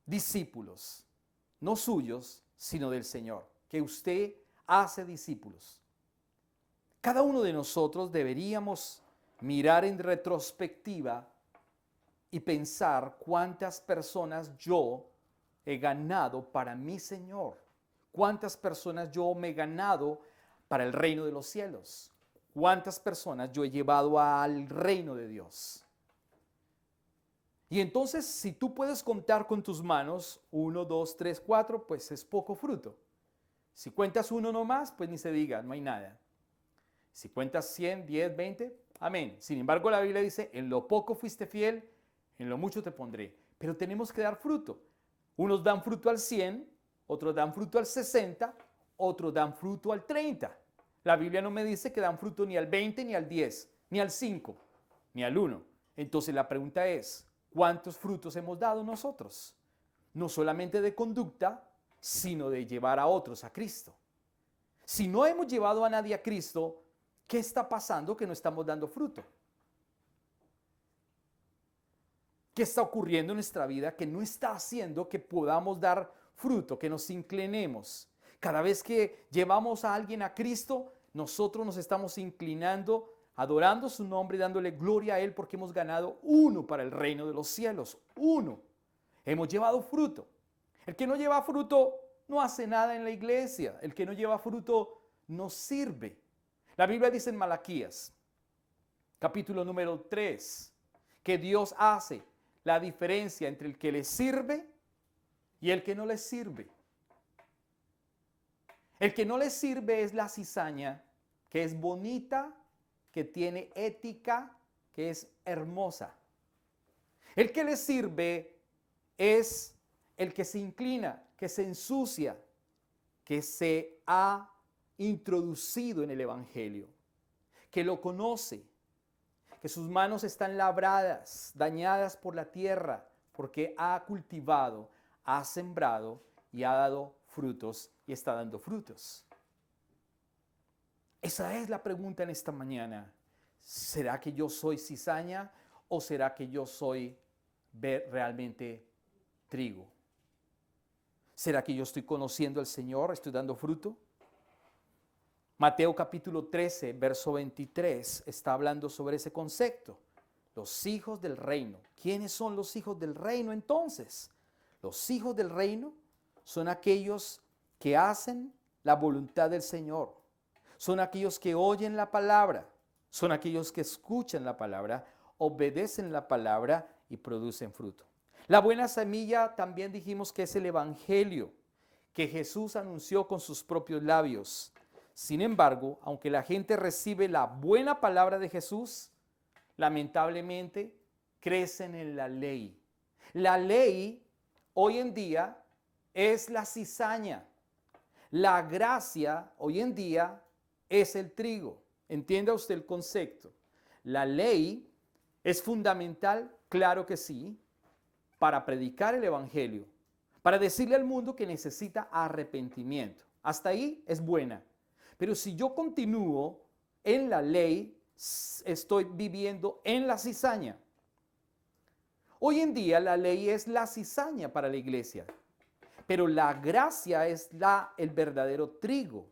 discípulos, no suyos, sino del Señor, que usted hace discípulos. Cada uno de nosotros deberíamos mirar en retrospectiva y pensar cuántas personas yo he ganado para mi Señor, cuántas personas yo me he ganado para el reino de los cielos, cuántas personas yo he llevado al reino de Dios. Y entonces, si tú puedes contar con tus manos, 1, 2, 3, 4, pues es poco fruto. Si cuentas uno nomás, pues ni se diga, no hay nada. Si cuentas 100, 10, 20, amén. Sin embargo, la Biblia dice, en lo poco fuiste fiel, en lo mucho te pondré. Pero tenemos que dar fruto. Unos dan fruto al 100, otros dan fruto al 60, otros dan fruto al 30. La Biblia no me dice que dan fruto ni al 20, ni al 10, ni al 5, ni al 1. Entonces la pregunta es, ¿cuántos frutos hemos dado nosotros? No solamente de conducta, sino de llevar a otros a Cristo. Si no hemos llevado a nadie a Cristo, ¿qué está pasando que no estamos dando fruto? ¿Qué está ocurriendo en nuestra vida que no está haciendo que podamos dar fruto, que nos inclinemos? Cada vez que llevamos a alguien a Cristo, nosotros nos estamos inclinando, adorando su nombre y dándole gloria a Él porque hemos ganado uno para el reino de los cielos. Uno. Hemos llevado fruto. El que no lleva fruto no hace nada en la iglesia. El que no lleva fruto no sirve. La Biblia dice en Malaquías, capítulo número 3, que Dios hace la diferencia entre el que le sirve y el que no le sirve. El que no le sirve es la cizaña, que es bonita, que tiene ética, que es hermosa. El que le sirve es el que se inclina, que se ensucia, que se ha introducido en el Evangelio, que lo conoce, que sus manos están labradas, dañadas por la tierra, porque ha cultivado, ha sembrado y ha dado frutos y está dando frutos. Esa es la pregunta en esta mañana. ¿Será que yo soy cizaña o será que yo soy realmente trigo? ¿Será que yo estoy conociendo al Señor? ¿Estoy dando fruto? Mateo capítulo 13, verso 23, está hablando sobre ese concepto. Los hijos del reino. ¿Quiénes son los hijos del reino entonces? Los hijos del reino son aquellos que hacen la voluntad del Señor. Son aquellos que oyen la palabra. Son aquellos que escuchan la palabra, obedecen la palabra y producen fruto. La buena semilla también dijimos que es el evangelio que Jesús anunció con sus propios labios. Sin embargo, aunque la gente recibe la buena palabra de Jesús, lamentablemente crecen en la ley. La ley hoy en día es la cizaña. La gracia hoy en día es el trigo. Entienda usted el concepto. La ley es fundamental, claro que sí, para predicar el evangelio, para decirle al mundo que necesita arrepentimiento. Hasta ahí es buena. Pero si yo continúo en la ley, estoy viviendo en la cizaña. Hoy en día la ley es la cizaña para la iglesia, pero la gracia es el verdadero trigo.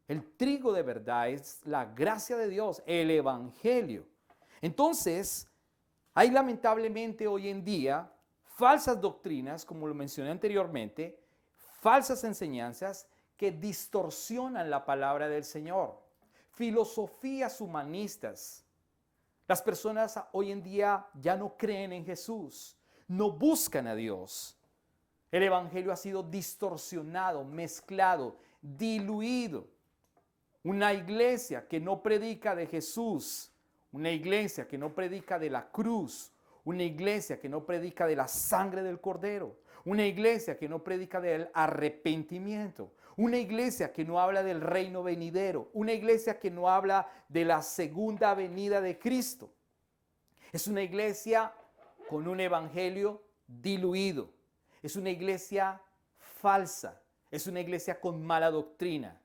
El trigo de verdad es la gracia de Dios, el evangelio. Entonces, hay lamentablemente hoy en día falsas doctrinas, como lo mencioné anteriormente, falsas enseñanzas que distorsionan la palabra del Señor, filosofías humanistas. Las personas hoy en día ya no creen en Jesús, no buscan a Dios. El evangelio ha sido distorsionado, mezclado, diluido. Una iglesia que no predica de Jesús, una iglesia que no predica de la cruz, una iglesia que no predica de la sangre del Cordero, una iglesia que no predica del arrepentimiento, una iglesia que no habla del reino venidero, una iglesia que no habla de la segunda venida de Cristo. Es una iglesia con un evangelio diluido, es una iglesia falsa, es una iglesia con mala doctrina.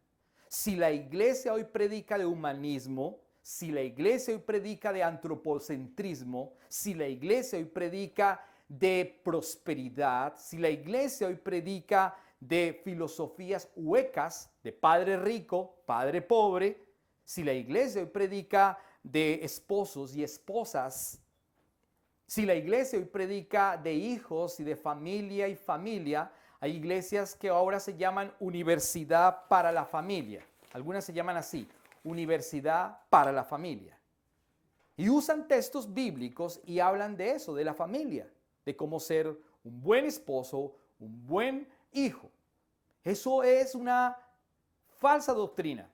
Si la iglesia hoy predica de humanismo, si la iglesia hoy predica de antropocentrismo, si la iglesia hoy predica de prosperidad, si la iglesia hoy predica de filosofías huecas, de padre rico, padre pobre, si la iglesia hoy predica de esposos y esposas, si la iglesia hoy predica de hijos y de familia y familia, hay iglesias que ahora se llaman universidad para la familia. Algunas se llaman así, universidad para la familia. Y usan textos bíblicos y hablan de eso, de la familia, de cómo ser un buen esposo, un buen hijo. Eso es una falsa doctrina,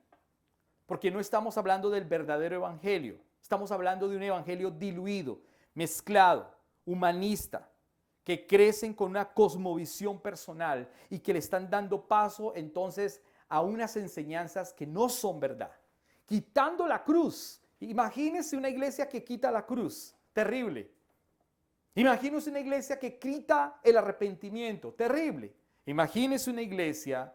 porque no estamos hablando del verdadero evangelio. Estamos hablando de un evangelio diluido, mezclado, humanista, que crecen con una cosmovisión personal y que le están dando paso entonces a unas enseñanzas que no son verdad. Quitando la cruz. Imagínense una iglesia que quita la cruz. Terrible. Imagínense una iglesia que quita el arrepentimiento. Terrible. Imagínense una iglesia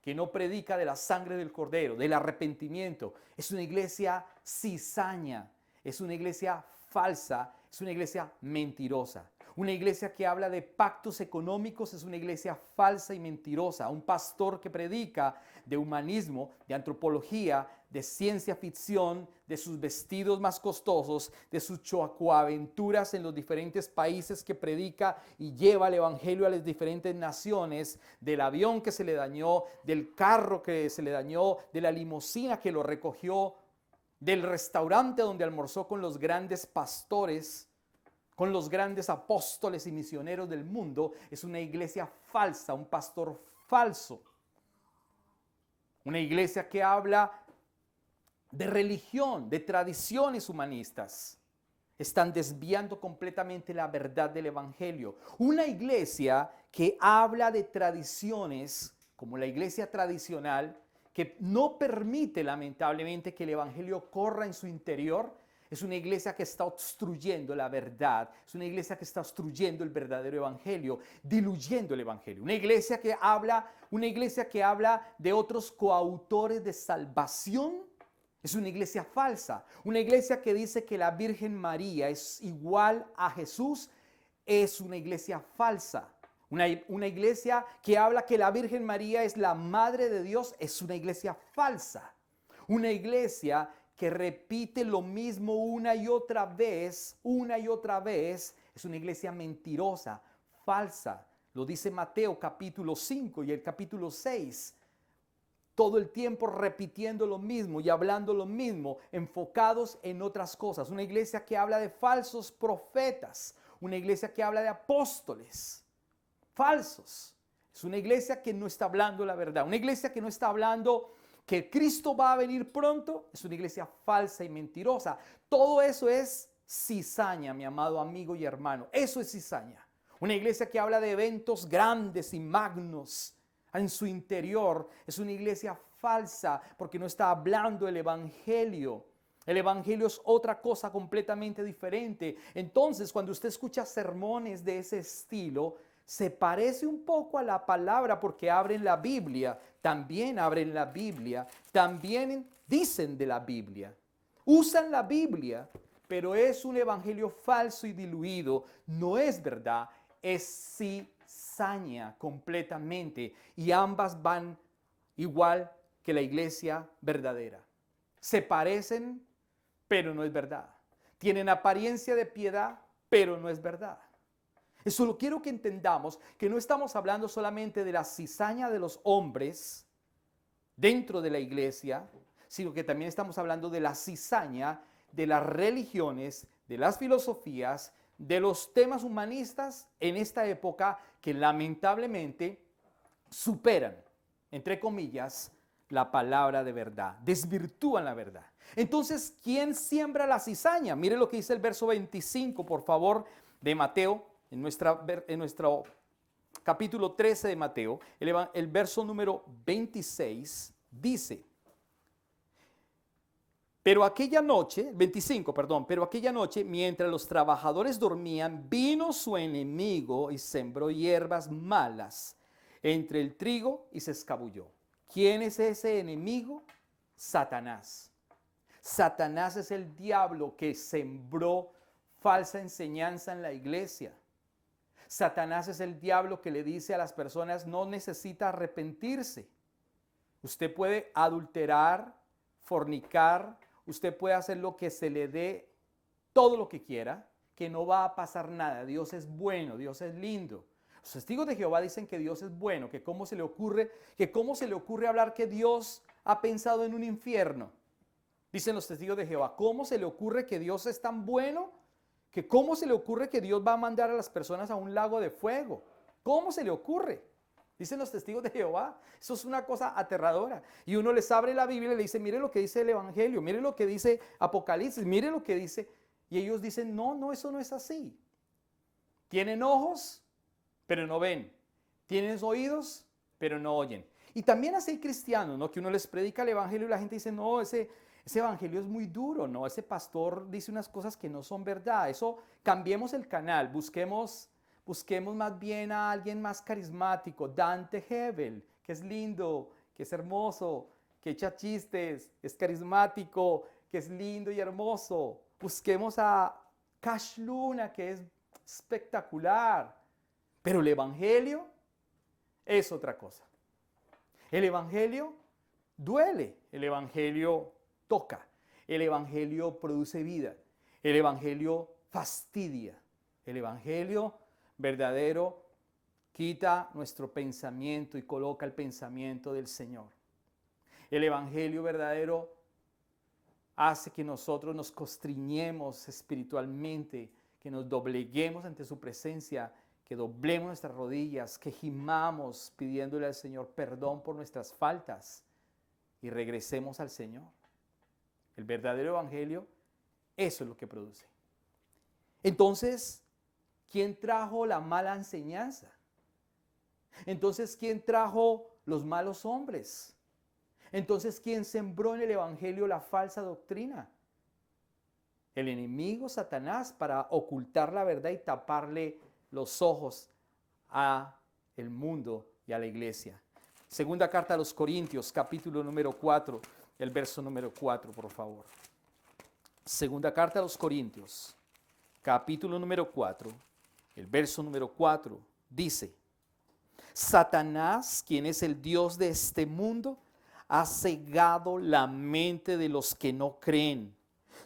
que no predica de la sangre del Cordero, del arrepentimiento. Es una iglesia cizaña. Es una iglesia falsa. Es una iglesia mentirosa. Una iglesia que habla de pactos económicos es una iglesia falsa y mentirosa. Un pastor que predica de humanismo, de antropología, de ciencia ficción, de sus vestidos más costosos, de sus choacoaventuras en los diferentes países que predica y lleva el evangelio a las diferentes naciones, del avión que se le dañó, del carro que se le dañó, de la limusina que lo recogió, del restaurante donde almorzó con los grandes pastores, con los grandes apóstoles y misioneros del mundo. Es una iglesia falsa, un pastor falso. Una iglesia que habla de religión, de tradiciones humanistas. Están desviando completamente la verdad del evangelio. Una iglesia que habla de tradiciones, como la iglesia tradicional, que no permite lamentablemente que el evangelio corra en su interior. Es una iglesia que está obstruyendo la verdad, es una iglesia que está obstruyendo el verdadero evangelio, diluyendo el evangelio. Una iglesia que habla de otros coautores de salvación, es una iglesia falsa. Una iglesia que dice que la Virgen María es igual a Jesús, es una iglesia falsa. Una iglesia que habla que la Virgen María es la Madre de Dios, es una iglesia falsa. Una iglesia que repite lo mismo una y otra vez, es una iglesia mentirosa, falsa. Lo dice Mateo capítulo 5 y el capítulo 6. Todo el tiempo repitiendo lo mismo y hablando lo mismo, enfocados en otras cosas. Una iglesia que habla de falsos profetas, una iglesia que habla de apóstoles falsos. Es una iglesia que no está hablando la verdad, una iglesia que no está hablando que Cristo va a venir pronto. Es una iglesia falsa y mentirosa. Todo eso es cizaña, mi amado amigo y hermano. Eso es cizaña. Una iglesia que habla de eventos grandes y magnos en su interior es una iglesia falsa porque no está hablando el evangelio. El evangelio es otra cosa completamente diferente. Entonces, cuando usted escucha sermones de ese estilo, se parece un poco a la palabra porque abren la Biblia, también abren la Biblia, también dicen de la Biblia. Usan la Biblia, pero es un evangelio falso y diluido. No es verdad, es cizaña completamente. Y ambas van igual que la iglesia verdadera. Se parecen, pero no es verdad. Tienen apariencia de piedad, pero no es verdad. Solo quiero que entendamos que no estamos hablando solamente de la cizaña de los hombres dentro de la iglesia, sino que también estamos hablando de la cizaña de las religiones, de las filosofías, de los temas humanistas en esta época que lamentablemente superan, entre comillas, la palabra de verdad, desvirtúan la verdad. Entonces, ¿quién siembra la cizaña? Mire lo que dice el verso 25, por favor, de Mateo, en nuestro capítulo 13 de Mateo, el verso número 26 dice: pero aquella noche, 25, perdón, pero aquella noche, mientras los trabajadores dormían, vino su enemigo y sembró hierbas malas entre el trigo y se escabulló. ¿Quién es ese enemigo? Satanás. Satanás es el diablo que sembró falsa enseñanza en la iglesia. Satanás es el diablo que le dice a las personas: no necesita arrepentirse. Usted puede adulterar, fornicar, usted puede hacer lo que se le dé, todo lo que quiera, que no va a pasar nada. Dios es bueno, Dios es lindo. Los testigos de Jehová dicen que Dios es bueno, que cómo se le ocurre hablar que Dios ha pensado en un infierno. Dicen los testigos de Jehová: ¿cómo se le ocurre que Dios es tan bueno? Que cómo se le ocurre que Dios va a mandar a las personas a un lago de fuego. ¿Cómo se le ocurre? Dicen los testigos de Jehová. Eso es una cosa aterradora. Y uno les abre la Biblia y le dice: mire lo que dice el Evangelio, mire lo que dice Apocalipsis, mire lo que dice. Y ellos dicen: no, eso no es así. Tienen ojos, pero no ven. Tienen oídos, pero no oyen. Y también así hay cristianos, ¿no? Que uno les predica el Evangelio y la gente dice: no, ese Evangelio es muy duro, ¿no? Ese pastor dice unas cosas que no son verdad. Eso, cambiemos el canal, busquemos más bien a alguien más carismático, Dante Hebel, que es lindo, que es hermoso, que echa chistes, es carismático, que es lindo y hermoso. Busquemos a Cash Luna, que es espectacular. Pero el Evangelio es otra cosa. El Evangelio duele, el Evangelio toca, el Evangelio produce vida, el Evangelio fastidia, el Evangelio verdadero quita nuestro pensamiento y coloca el pensamiento del Señor. El Evangelio verdadero hace que nosotros nos constriñemos espiritualmente, que nos dobleguemos ante su presencia, que doblemos nuestras rodillas, que gimamos pidiéndole al Señor perdón por nuestras faltas y regresemos al Señor. El verdadero evangelio, eso es lo que produce. Entonces, ¿quién trajo la mala enseñanza? Entonces, ¿quién trajo los malos hombres? Entonces, ¿quién sembró en el evangelio la falsa doctrina? El enemigo Satanás, para ocultar la verdad y taparle los ojos a el mundo y a la iglesia. Segunda carta a los Corintios, capítulo número 4, el verso número 4, por favor. Segunda carta a los Corintios, capítulo número 4, el verso número 4, dice: Satanás, quien es el Dios de este mundo, ha cegado la mente de los que no creen.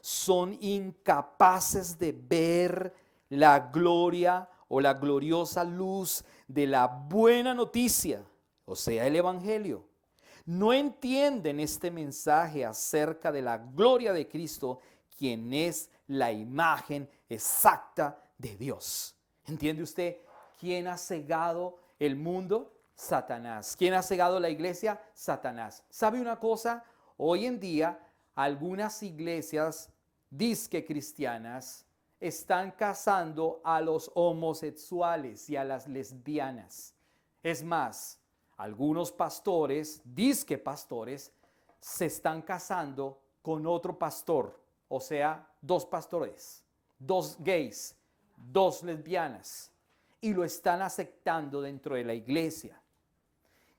Son incapaces de ver la gloria o la gloriosa luz de la buena noticia, o sea, el evangelio. No entienden este mensaje acerca de la gloria de Cristo, quien es la imagen exacta de Dios. ¿Entiende usted quién ha cegado el mundo? Satanás. ¿Quién ha cegado la iglesia? Satanás. ¿Sabe una cosa? Hoy en día algunas iglesias disque cristianas están casando a los homosexuales y a las lesbianas. Es más, algunos pastores, disque pastores, se están casando con otro pastor, o sea, dos pastores, dos gays, dos lesbianas, y lo están aceptando dentro de la iglesia.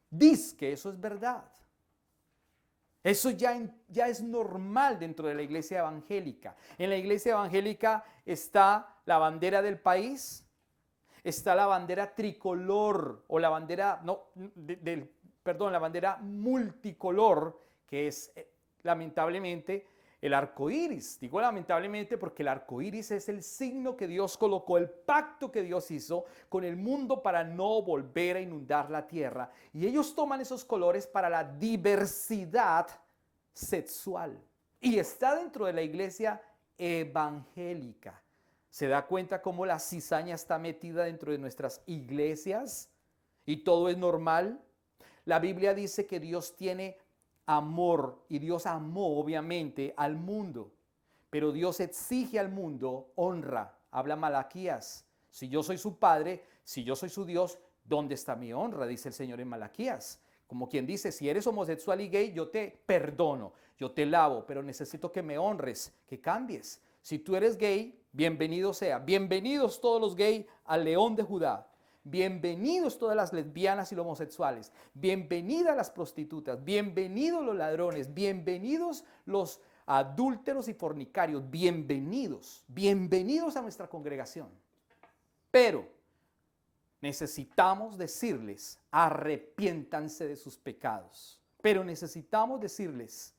Dice que eso es verdad. Eso ya es normal dentro de la iglesia evangélica. En la iglesia evangélica está la bandera del país, está la bandera tricolor o la bandera, no, perdón, la bandera multicolor, que es lamentablemente el arco iris. Digo lamentablemente porque el arco iris es el signo que Dios colocó, el pacto que Dios hizo con el mundo para no volver a inundar la tierra. Y ellos toman esos colores para la diversidad sexual. Y está dentro de la iglesia evangélica. ¿Se da cuenta cómo la cizaña está metida dentro de nuestras iglesias y todo es normal? La Biblia dice que Dios tiene amor y Dios amó obviamente al mundo, pero Dios exige al mundo honra. Habla Malaquías. Si yo soy su padre, si yo soy su Dios, ¿dónde está mi honra? Dice el Señor en Malaquías. Como quien dice, si eres homosexual y gay, yo te perdono, yo te lavo, pero necesito que me honres, que cambies. Si tú eres gay, bienvenido sea. Bienvenidos todos los gays al León de Judá. Bienvenidos todas las lesbianas y los homosexuales. Bienvenidas las prostitutas. Bienvenidos los ladrones. Bienvenidos los adúlteros y fornicarios. Bienvenidos. Bienvenidos a nuestra congregación. Pero necesitamos decirles, arrepiéntanse de sus pecados. Pero necesitamos decirles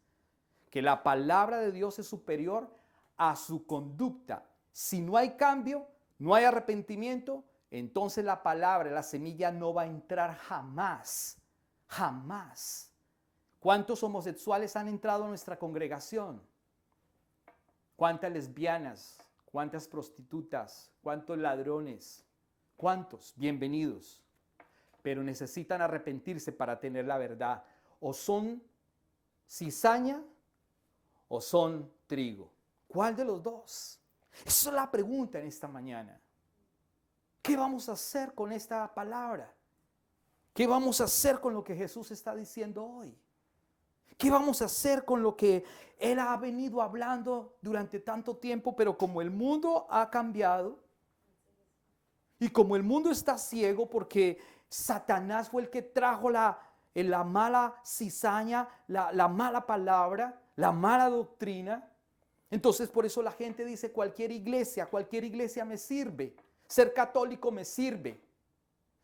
que la palabra de Dios es superior a su conducta. Si no hay cambio, no hay arrepentimiento, entonces la palabra, la semilla no va a entrar jamás, jamás. ¿Cuántos homosexuales han entrado a nuestra congregación? ¿Cuántas lesbianas? ¿Cuántas prostitutas? ¿Cuántos ladrones? ¿Cuántos? Bienvenidos. Pero necesitan arrepentirse para tener la verdad. O son cizaña o son trigo. ¿Cuál de los dos? Esa es la pregunta en esta mañana. ¿Qué vamos a hacer con esta palabra? ¿Qué vamos a hacer con lo que Jesús está diciendo hoy? ¿Qué vamos a hacer con lo que Él ha venido hablando durante tanto tiempo? Pero como el mundo ha cambiado y como el mundo está ciego porque Satanás fue el que trajo la mala cizaña, la mala palabra, la mala doctrina. Entonces por eso la gente dice cualquier iglesia me sirve. Ser católico me sirve.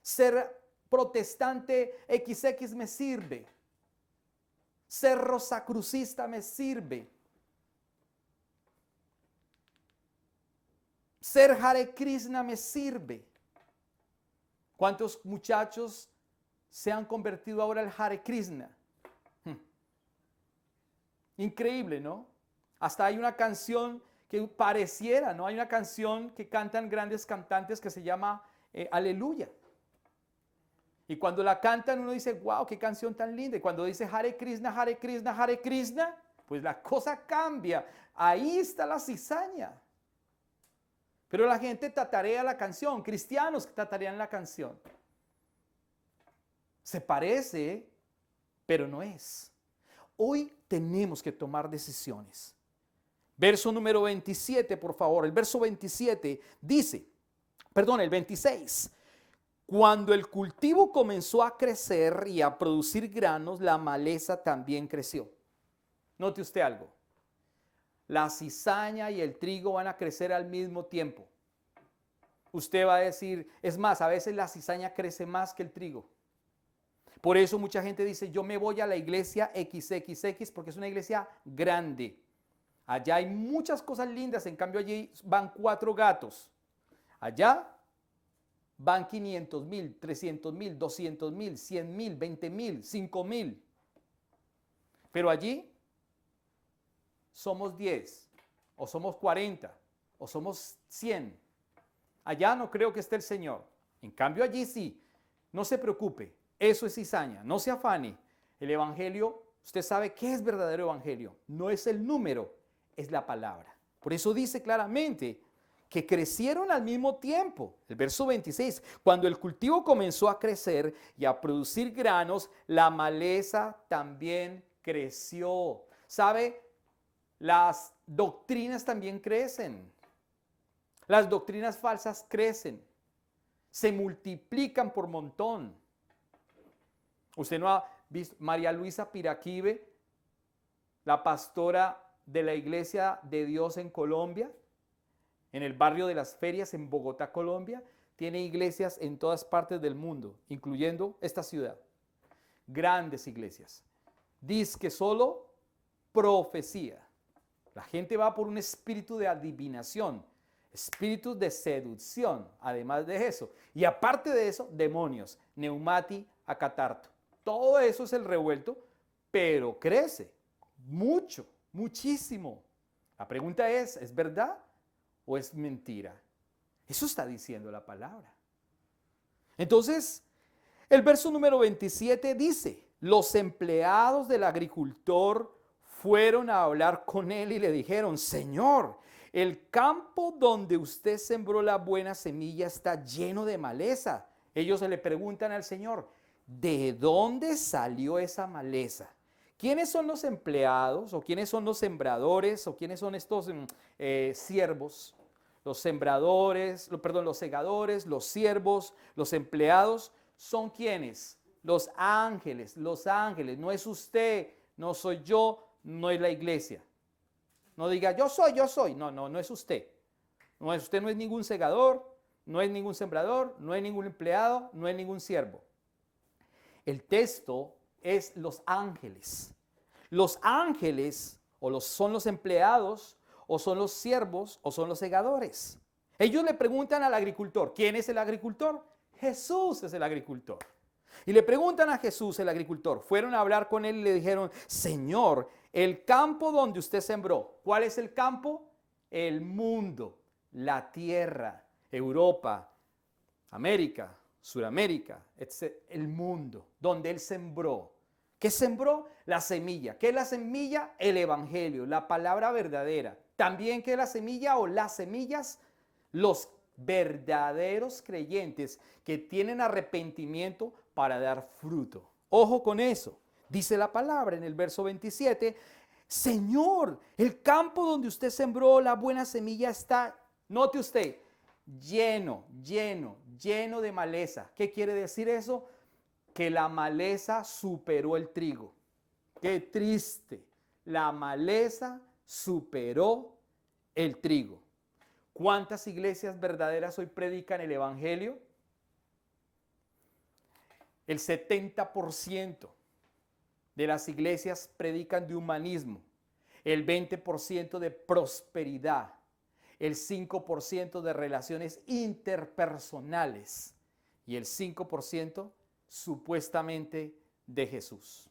Ser protestante XX me sirve. Ser rosacrucista me sirve. Ser Hare Krishna me sirve. ¿Cuántos muchachos se han convertido ahora al Hare Krishna? Increíble, ¿no? Hasta hay una canción que pareciera, ¿no? Hay una canción que cantan grandes cantantes que se llama Aleluya. Y cuando la cantan uno dice, wow, qué canción tan linda. Y cuando dice Hare Krishna, Hare Krishna, Hare Krishna, pues la cosa cambia. Ahí está la cizaña. Pero la gente tatarea la canción, cristianos que tatarean la canción. Se parece, pero no es. Hoy tenemos que tomar decisiones. Verso número 27, por favor. El verso 27 dice, perdón, el 26. Cuando el cultivo comenzó a crecer y a producir granos, la maleza también creció. Note usted algo. La cizaña y el trigo van a crecer al mismo tiempo. Usted va a decir, es más, a veces la cizaña crece más que el trigo. Por eso mucha gente dice, yo me voy a la iglesia XXX porque es una iglesia grande. Allá hay muchas cosas lindas, en cambio allí van 4 gatos. Allá van 500,000, 300,000, 200,000, 100,000, 20,000, 5,000. Pero allí somos 10, o somos 40, o somos 100. Allá no creo que esté el Señor. En cambio allí sí. No se preocupe, eso es cizaña, no se afane. El evangelio, usted sabe qué es verdadero evangelio. No es el número, es la palabra. Por eso dice claramente que crecieron al mismo tiempo. El verso 26, cuando el cultivo comenzó a crecer y a producir granos, la maleza también creció. ¿Sabe? Las doctrinas también crecen. Las doctrinas falsas crecen. Se multiplican por montón. Usted no ha visto María Luisa Piraquive, la pastora de la Iglesia de Dios en Colombia, en el barrio de las Ferias en Bogotá, Colombia. Tiene iglesias en todas partes del mundo, incluyendo esta ciudad. Grandes iglesias. Dice que solo profecía. La gente va por un espíritu de adivinación, espíritu de seducción, además de eso. Y aparte de eso, demonios, neumati, acatarto. Todo eso es el revuelto, pero crece mucho, muchísimo. La pregunta ¿es verdad o es mentira? Eso está diciendo la palabra. Entonces, el verso número 27 dice, los empleados del agricultor fueron a hablar con él y le dijeron, Señor, el campo donde usted sembró la buena semilla está lleno de maleza. Ellos le preguntan al Señor, ¿de dónde salió esa maleza? ¿Quiénes son los empleados o quiénes son los sembradores o quiénes son estos siervos? Los sembradores, los segadores, los siervos, los empleados, ¿son quiénes? Los ángeles, no es usted, no soy yo, no es la iglesia. No diga, yo soy, no es usted. Usted no es ningún segador, no es ningún sembrador, no es ningún empleado, no es ningún siervo. El texto es los ángeles. Los ángeles son los empleados, o son los siervos, o son los segadores. Ellos le preguntan al agricultor, ¿quién es el agricultor? Jesús es el agricultor. Y le preguntan a Jesús, el agricultor, fueron a hablar con él y le dijeron, Señor, el campo donde usted sembró, ¿cuál es el campo? El mundo, la tierra, Europa, América, Suramérica, el mundo, donde él sembró. ¿Qué sembró? La semilla. ¿Qué es la semilla? El evangelio, la palabra verdadera. También, ¿qué es la semilla o las semillas? Los verdaderos creyentes que tienen arrepentimiento para dar fruto. Ojo con eso. Dice la palabra en el verso 27, Señor, el campo donde usted sembró la buena semilla está, note usted, lleno de maleza. ¿Qué quiere decir eso? Que la maleza superó el trigo. Qué triste. La maleza superó el trigo. ¿Cuántas iglesias verdaderas hoy predican el evangelio? El 70% de las iglesias predican de humanismo, el 20% de prosperidad, el 5% de relaciones interpersonales y el 5% supuestamente de Jesús.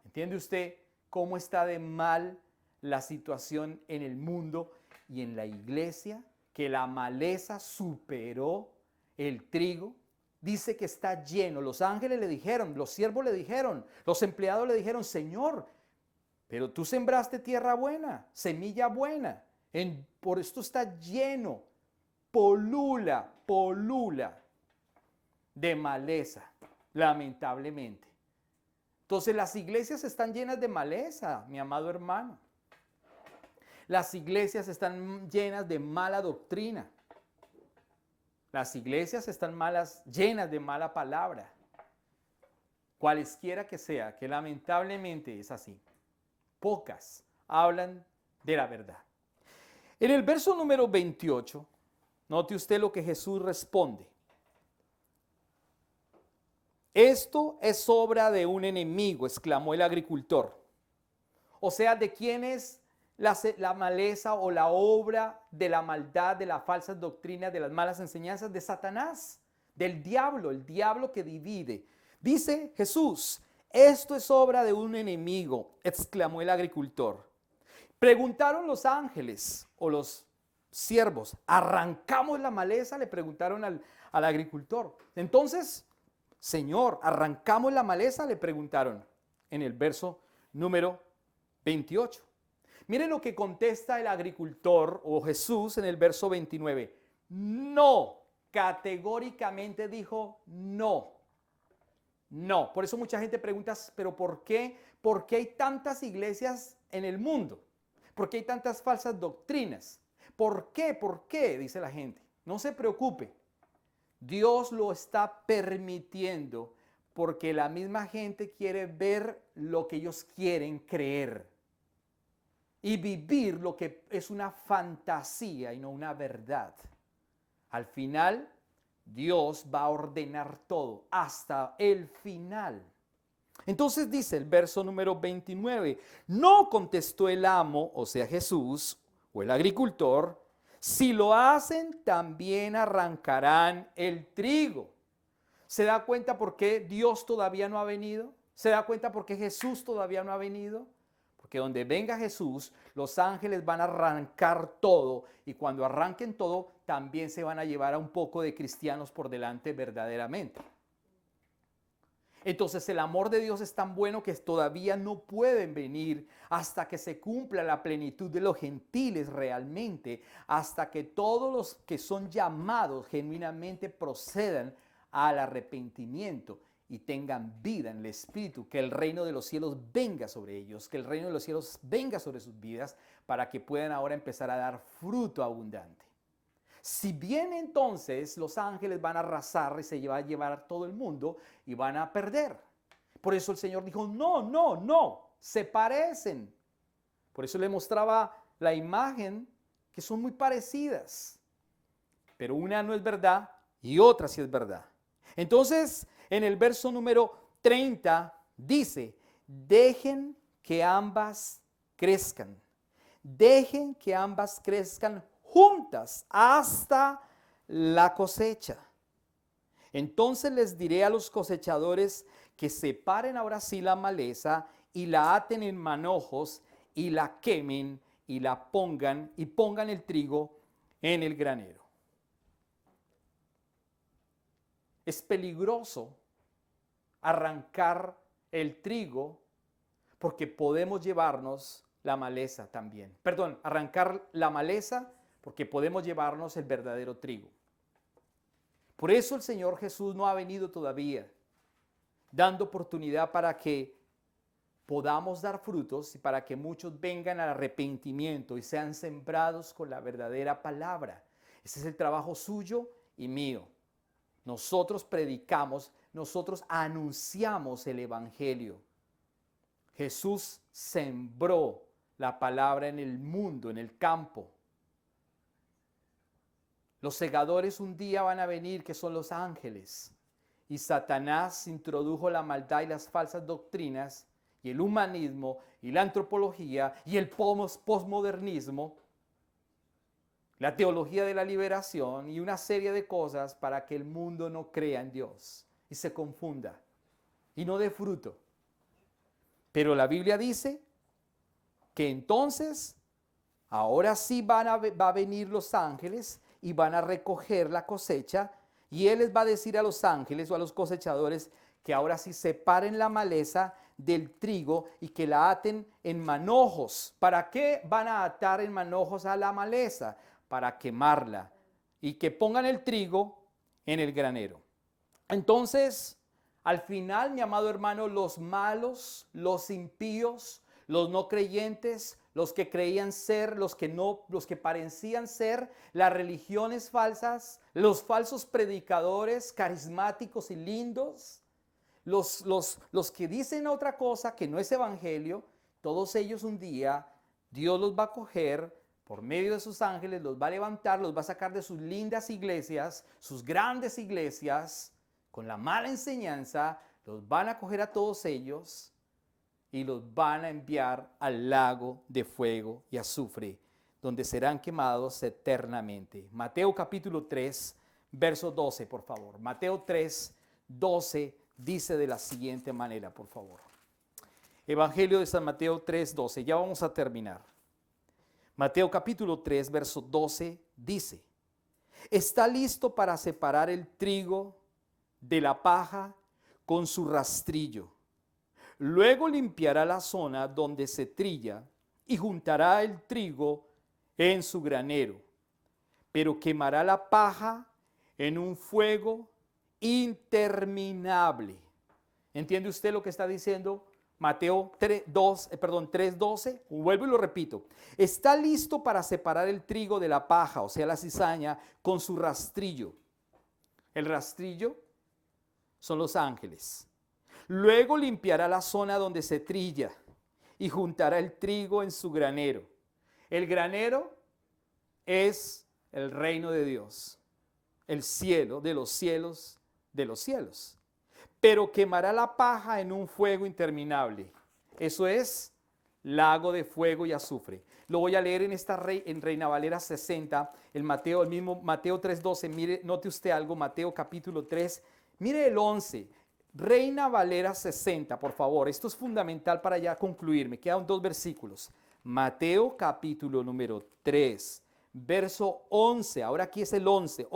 ¿Entiende usted cómo está de mal la situación en el mundo y en la iglesia? Que la maleza superó el trigo. Dice que está lleno. Los ángeles le dijeron, los siervos le dijeron, los empleados le dijeron, Señor, pero tú sembraste tierra buena, semilla buena. Por esto está lleno, polula de maleza, lamentablemente. Entonces las iglesias están llenas de maleza, mi amado hermano. Las iglesias están llenas de mala doctrina. Las iglesias están llenas de mala palabra. Cualesquiera que sea, que lamentablemente es así. Pocas hablan de la verdad. En el verso número 28, note usted lo que Jesús responde. Esto es obra de un enemigo, exclamó el agricultor. O sea, ¿de quién es la maleza o la obra de la maldad, de las falsas doctrinas, de las malas enseñanzas? De Satanás, del diablo, el diablo que divide. Dice Jesús, esto es obra de un enemigo, exclamó el agricultor. Preguntaron los ángeles o los siervos, ¿arrancamos la maleza? Le preguntaron al agricultor. Entonces, Señor, ¿arrancamos la maleza? Le preguntaron en el verso número 28. Miren lo que contesta el agricultor o Jesús en el verso 29. No, categóricamente dijo no. No, por eso mucha gente pregunta, pero ¿por qué? ¿Por qué hay tantas iglesias en el mundo? ¿Por qué hay tantas falsas doctrinas? ¿Por qué? ¿Por qué? Dice la gente. No se preocupe. Dios lo está permitiendo porque la misma gente quiere ver lo que ellos quieren creer. y vivir lo que es una fantasía y no una verdad. Al final, Dios va a ordenar todo hasta el final. Entonces dice el verso número 29, no contestó el amo, o sea Jesús, o el agricultor, si lo hacen también arrancarán el trigo. ¿Se da cuenta por qué Dios todavía no ha venido? ¿Se da cuenta por qué Jesús todavía no ha venido? Porque donde venga Jesús, los ángeles van a arrancar todo y cuando arranquen todo, también se van a llevar a un poco de cristianos por delante verdaderamente. Entonces el amor de Dios es tan bueno que todavía no pueden venir hasta que se cumpla la plenitud de los gentiles realmente, hasta que todos los que son llamados genuinamente procedan al arrepentimiento y tengan vida en el Espíritu, que el reino de los cielos venga sobre ellos, que el reino de los cielos venga sobre sus vidas para que puedan ahora empezar a dar fruto abundante. Si bien entonces los ángeles van a arrasar y se va a llevar todo el mundo y van a perder. Por eso el Señor dijo, no, se parecen. Por eso le mostraba la imagen que son muy parecidas. Pero una no es verdad y otra sí es verdad. Entonces, en el verso número 30 dice, dejen que ambas crezcan. Dejen que ambas crezcan juntas hasta la cosecha. Entonces les diré a los cosechadores que separen ahora sí la maleza y la aten en manojos y la quemen y la pongan el trigo en el granero. Es peligroso arrancar el trigo porque podemos llevarnos la maleza también. Perdón, arrancar la maleza porque podemos llevarnos el verdadero trigo. Por eso el Señor Jesús no ha venido todavía, dando oportunidad para que podamos dar frutos y para que muchos vengan al arrepentimiento y sean sembrados con la verdadera palabra. Ese es el trabajo suyo y mío. Nosotros predicamos, nosotros anunciamos el Evangelio. Jesús sembró la palabra en el mundo, en el campo. Los segadores un día van a venir, que son los ángeles. Y Satanás introdujo la maldad y las falsas doctrinas, y el humanismo, y la antropología, y el posmodernismo, la teología de la liberación, y una serie de cosas para que el mundo no crea en Dios, y se confunda, y no dé fruto. Pero la Biblia dice que entonces, ahora sí va a venir los ángeles, y van a recoger la cosecha y Él les va a decir a los ángeles o a los cosechadores que ahora sí separen la maleza del trigo y que la aten en manojos. ¿Para qué van a atar en manojos a la maleza? Para quemarla y que pongan el trigo en el granero. Entonces, al final, mi amado hermano, los malos, los impíos, los no creyentes, los que creían ser, los que parecían ser, las religiones falsas, los falsos predicadores carismáticos y lindos, los que dicen otra cosa que no es evangelio, todos ellos un día Dios los va a coger por medio de sus ángeles, los va a levantar, los va a sacar de sus lindas iglesias, sus grandes iglesias, con la mala enseñanza, los van a coger a todos ellos y los van a enviar al lago de fuego y azufre, donde serán quemados eternamente. Mateo capítulo 3, verso 12, por favor. Mateo 3, 12 dice de la siguiente manera, por favor. Evangelio de San Mateo 3, 12. Ya vamos a terminar. Mateo capítulo 3, verso 12 dice, está listo para separar el trigo de la paja con su rastrillo. Luego limpiará la zona donde se trilla y juntará el trigo en su granero, pero quemará la paja en un fuego interminable. ¿Entiende usted lo que está diciendo Mateo 3:12? Vuelvo y lo repito. Está listo para separar el trigo de la paja, o sea, la cizaña, con su rastrillo. El rastrillo son los ángeles. Luego limpiará la zona donde se trilla y juntará el trigo en su granero, El granero es el reino de Dios, el cielo de los cielos de los cielos. Pero quemará la paja en un fuego interminable. Eso es lago de fuego y azufre. Lo voy a leer en Reina Valera 60, el mismo Mateo 3:12. Mire, note usted algo, Mateo capítulo 3, mire el 11. Reina Valera 60, por favor. Esto es fundamental para ya concluir. Me quedan 2 versículos. Mateo capítulo número 3, verso 11. Ahora aquí es el 11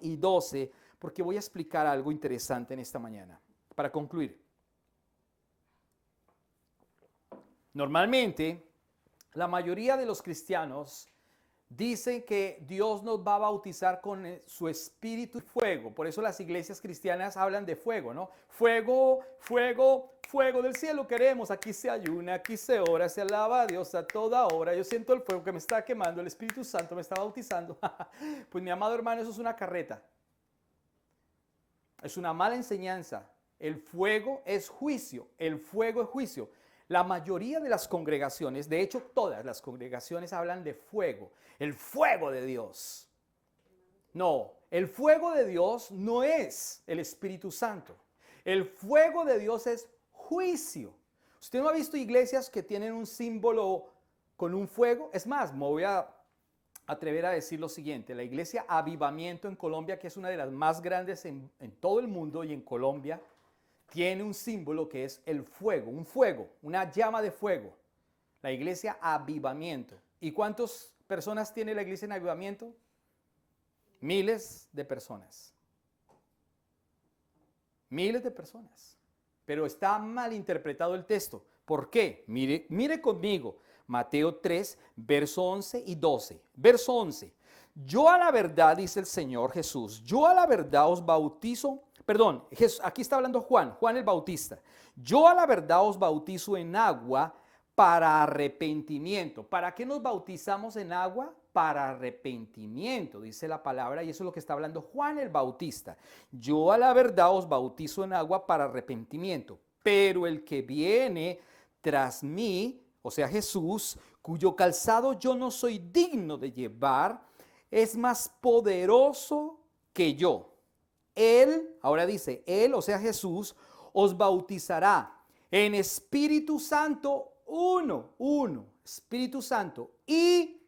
y 12, porque voy a explicar algo interesante en esta mañana. Para concluir. Normalmente, la mayoría de los cristianos dicen que Dios nos va a bautizar con su espíritu y fuego. Por eso las iglesias cristianas hablan de fuego, ¿no? Fuego, fuego, fuego del cielo queremos. Aquí se ayuna, aquí se ora, se alaba a Dios a toda hora. Yo siento el fuego que me está quemando, el Espíritu Santo me está bautizando. Pues mi amado hermano, eso es una carreta. Es una mala enseñanza. El fuego es juicio. El fuego es juicio. La mayoría de las congregaciones, de hecho todas las congregaciones hablan de fuego, el fuego de Dios. No, el fuego de Dios no es el Espíritu Santo. El fuego de Dios es juicio. ¿Usted no ha visto iglesias que tienen un símbolo con un fuego? Es más, me voy a atrever a decir lo siguiente. La iglesia Avivamiento en Colombia, que es una de las más grandes en todo el mundo y en Colombia, tiene un símbolo que es el fuego, una llama de fuego. La iglesia Avivamiento. ¿Y cuántas personas tiene la iglesia en Avivamiento? Miles de personas. Miles de personas. Pero está mal interpretado el texto. ¿Por qué? Mire conmigo. Mateo 3, verso 11 y 12. Verso 11. Yo a la verdad, dice el Señor Jesús, yo a la verdad os bautizo. Perdón, aquí está hablando Juan el Bautista. Yo a la verdad os bautizo en agua para arrepentimiento. ¿Para qué nos bautizamos en agua? Para arrepentimiento, dice la palabra, y eso es lo que está hablando Juan el Bautista. Yo a la verdad os bautizo en agua para arrepentimiento, pero el que viene tras mí, o sea Jesús, cuyo calzado yo no soy digno de llevar, es más poderoso que yo. Él, ahora dice, Él, o sea Jesús, os bautizará en Espíritu Santo, uno, Espíritu Santo, y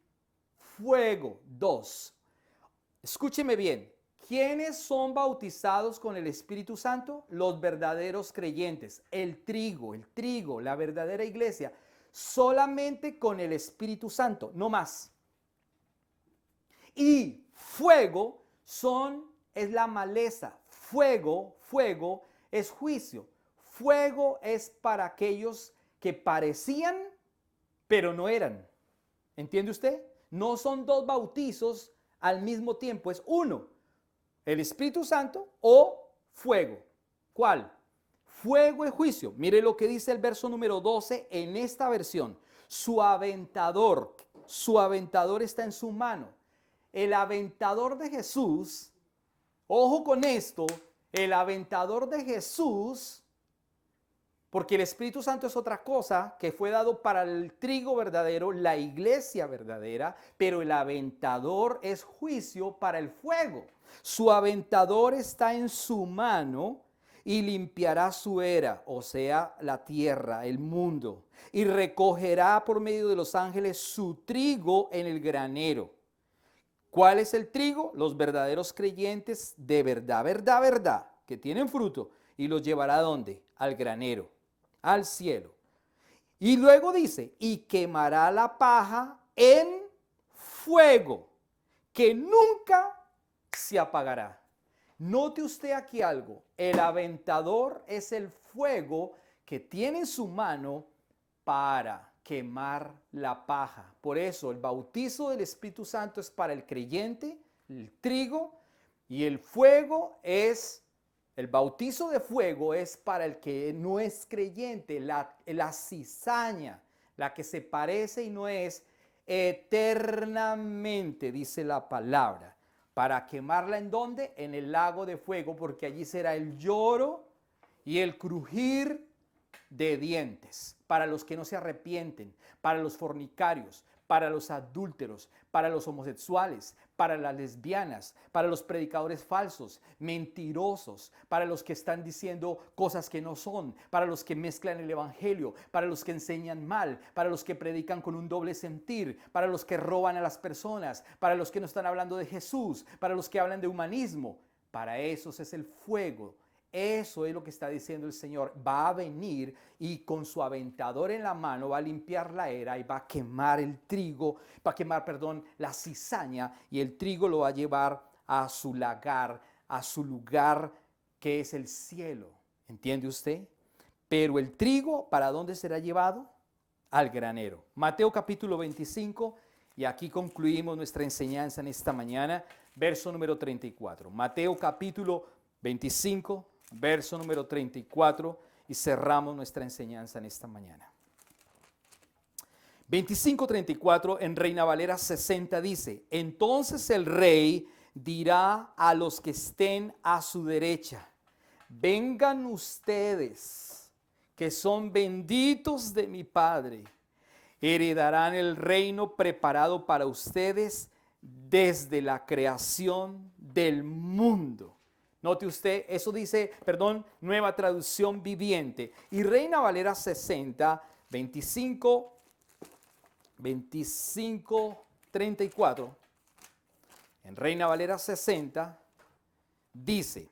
fuego, 2. Escúcheme bien, ¿quiénes son bautizados con el Espíritu Santo? Los verdaderos creyentes, el trigo, la verdadera iglesia, solamente con el Espíritu Santo, no más. Y fuego es la maleza. Fuego es juicio. Fuego es para aquellos que parecían, pero no eran. ¿Entiende usted? No son 2 bautizos al mismo tiempo, es uno. El Espíritu Santo o fuego. ¿Cuál? Fuego es juicio. Mire lo que dice el verso número 12 en esta versión. Su aventador está en su mano. El aventador de Jesús, ojo con esto, el aventador de Jesús, porque el Espíritu Santo es otra cosa que fue dado para el trigo verdadero, la iglesia verdadera, pero el aventador es juicio para el fuego. Su aventador está en su mano y limpiará su era, o sea, la tierra, el mundo, y recogerá por medio de los ángeles su trigo en el granero. ¿Cuál es el trigo? Los verdaderos creyentes de verdad, que tienen fruto, y los llevará ¿a dónde? Al granero, al cielo. Y luego dice, y quemará la paja en fuego, que nunca se apagará. Note usted aquí algo, el aventador es el fuego que tiene en su mano para quemar la paja. Por eso el bautizo del Espíritu Santo es para el creyente, el trigo, y el fuego el bautizo de fuego es para el que no es creyente, la cizaña, la que se parece y no es eternamente, dice la palabra. Para quemarla ¿en dónde? En el lago de fuego, porque allí será el lloro y el crujir de dientes, para los que no se arrepienten, para los fornicarios, para los adúlteros, para los homosexuales, para las lesbianas, para los predicadores falsos, mentirosos, para los que están diciendo cosas que no son, para los que mezclan el evangelio, para los que enseñan mal, para los que predican con un doble sentir, para los que roban a las personas, para los que no están hablando de Jesús, para los que hablan de humanismo. Para esos es el fuego. Eso es lo que está diciendo el Señor. Va a venir y con su aventador en la mano va a limpiar la era y va a quemar el trigo, la cizaña, y el trigo lo va a llevar a su lugar que es el cielo. ¿Entiende usted? Pero el trigo, ¿para dónde será llevado? Al granero. Mateo capítulo 25, y aquí concluimos nuestra enseñanza en esta mañana, verso número 34. Mateo capítulo 25, verso número 34, y cerramos nuestra enseñanza en esta mañana. 25:34 en Reina Valera 60 dice: entonces el rey dirá a los que estén a su derecha: vengan ustedes, que son benditos de mi Padre, heredarán el reino preparado para ustedes desde la creación del mundo. Note usted, eso dice, Nueva Traducción Viviente. Y Reina Valera 60, 34. En Reina Valera 60 dice: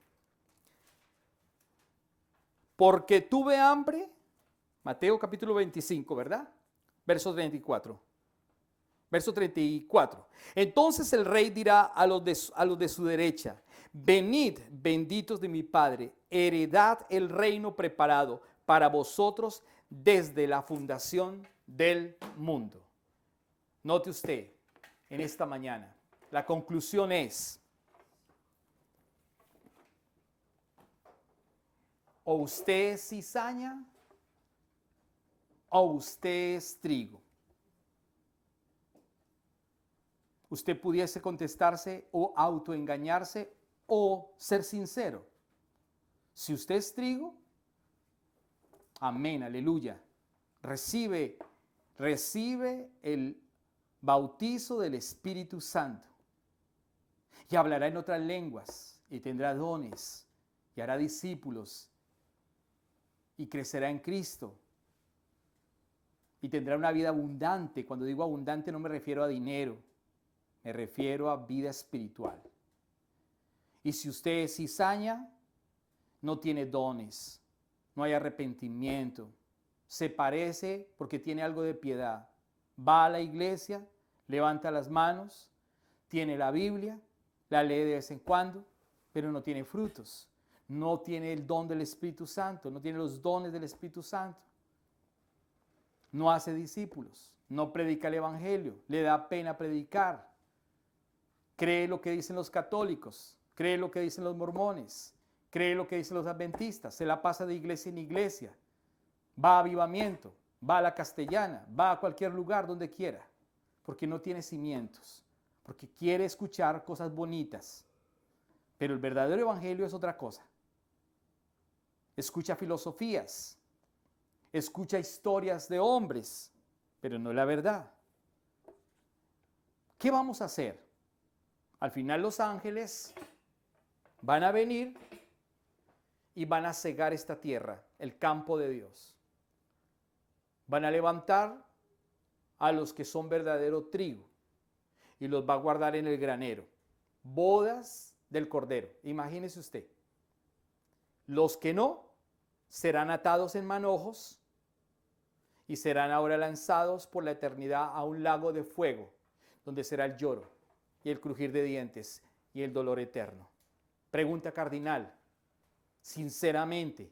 porque tuve hambre, Mateo capítulo 25, ¿verdad? Verso 34. Verso 34. Entonces el rey dirá a los de su derecha: venid, benditos de mi Padre, heredad el reino preparado para vosotros desde la fundación del mundo. Note usted, en esta mañana, la conclusión es: o usted es cizaña o usted es trigo. Usted pudiese contestarse o autoengañarse o ser sincero. Si usted es trigo, amén, aleluya. Recibe el bautizo del Espíritu Santo. Y hablará en otras lenguas y tendrá dones y hará discípulos y crecerá en Cristo. Y tendrá una vida abundante. Cuando digo abundante no me refiero a dinero. Me refiero a vida espiritual. Y si usted es cizaña, no tiene dones, no hay arrepentimiento, se parece porque tiene algo de piedad. Va a la iglesia, levanta las manos, tiene la Biblia, la lee de vez en cuando, pero no tiene frutos. No tiene el don del Espíritu Santo, no tiene los dones del Espíritu Santo. No hace discípulos, no predica el Evangelio, le da pena predicar. Cree lo que dicen los católicos, cree lo que dicen los mormones, cree lo que dicen los adventistas, se la pasa de iglesia en iglesia, va a avivamiento, va a la castellana, va a cualquier lugar donde quiera, porque no tiene cimientos, porque quiere escuchar cosas bonitas. Pero el verdadero evangelio es otra cosa. Escucha filosofías, escucha historias de hombres, pero no la verdad. ¿Qué vamos a hacer? Al final los ángeles van a venir y van a cegar esta tierra, el campo de Dios. Van a levantar a los que son verdadero trigo y los va a guardar en el granero. Bodas del Cordero. Imagínese usted. Los que no serán atados en manojos y serán ahora lanzados por la eternidad a un lago de fuego, donde será el lloro y el crujir de dientes y el dolor eterno. Pregunta cardinal, sinceramente,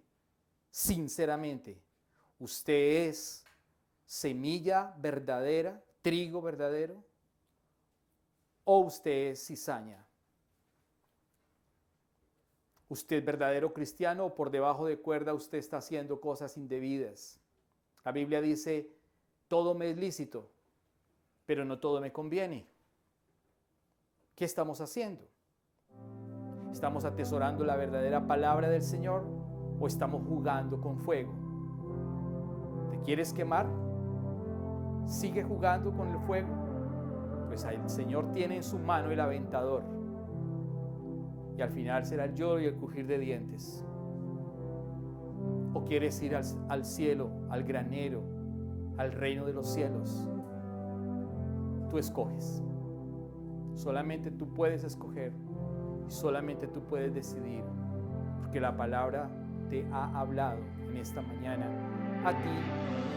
¿usted es semilla verdadera, trigo verdadero? ¿O usted es cizaña? ¿Usted es verdadero cristiano o por debajo de cuerda usted está haciendo cosas indebidas? La Biblia dice, todo me es lícito, pero no todo me conviene. ¿Qué estamos haciendo? ¿Estamos atesorando la verdadera palabra del Señor o estamos jugando con fuego? ¿Te quieres quemar? ¿Sigue jugando con el fuego? Pues el Señor tiene en su mano el aventador. Y al final será el lloro y el crujir de dientes. ¿O quieres ir al cielo, al granero, al reino de los cielos? Tú escoges. Solamente tú puedes escoger. Y solamente tú puedes decidir. Porque la palabra te ha hablado en esta mañana a ti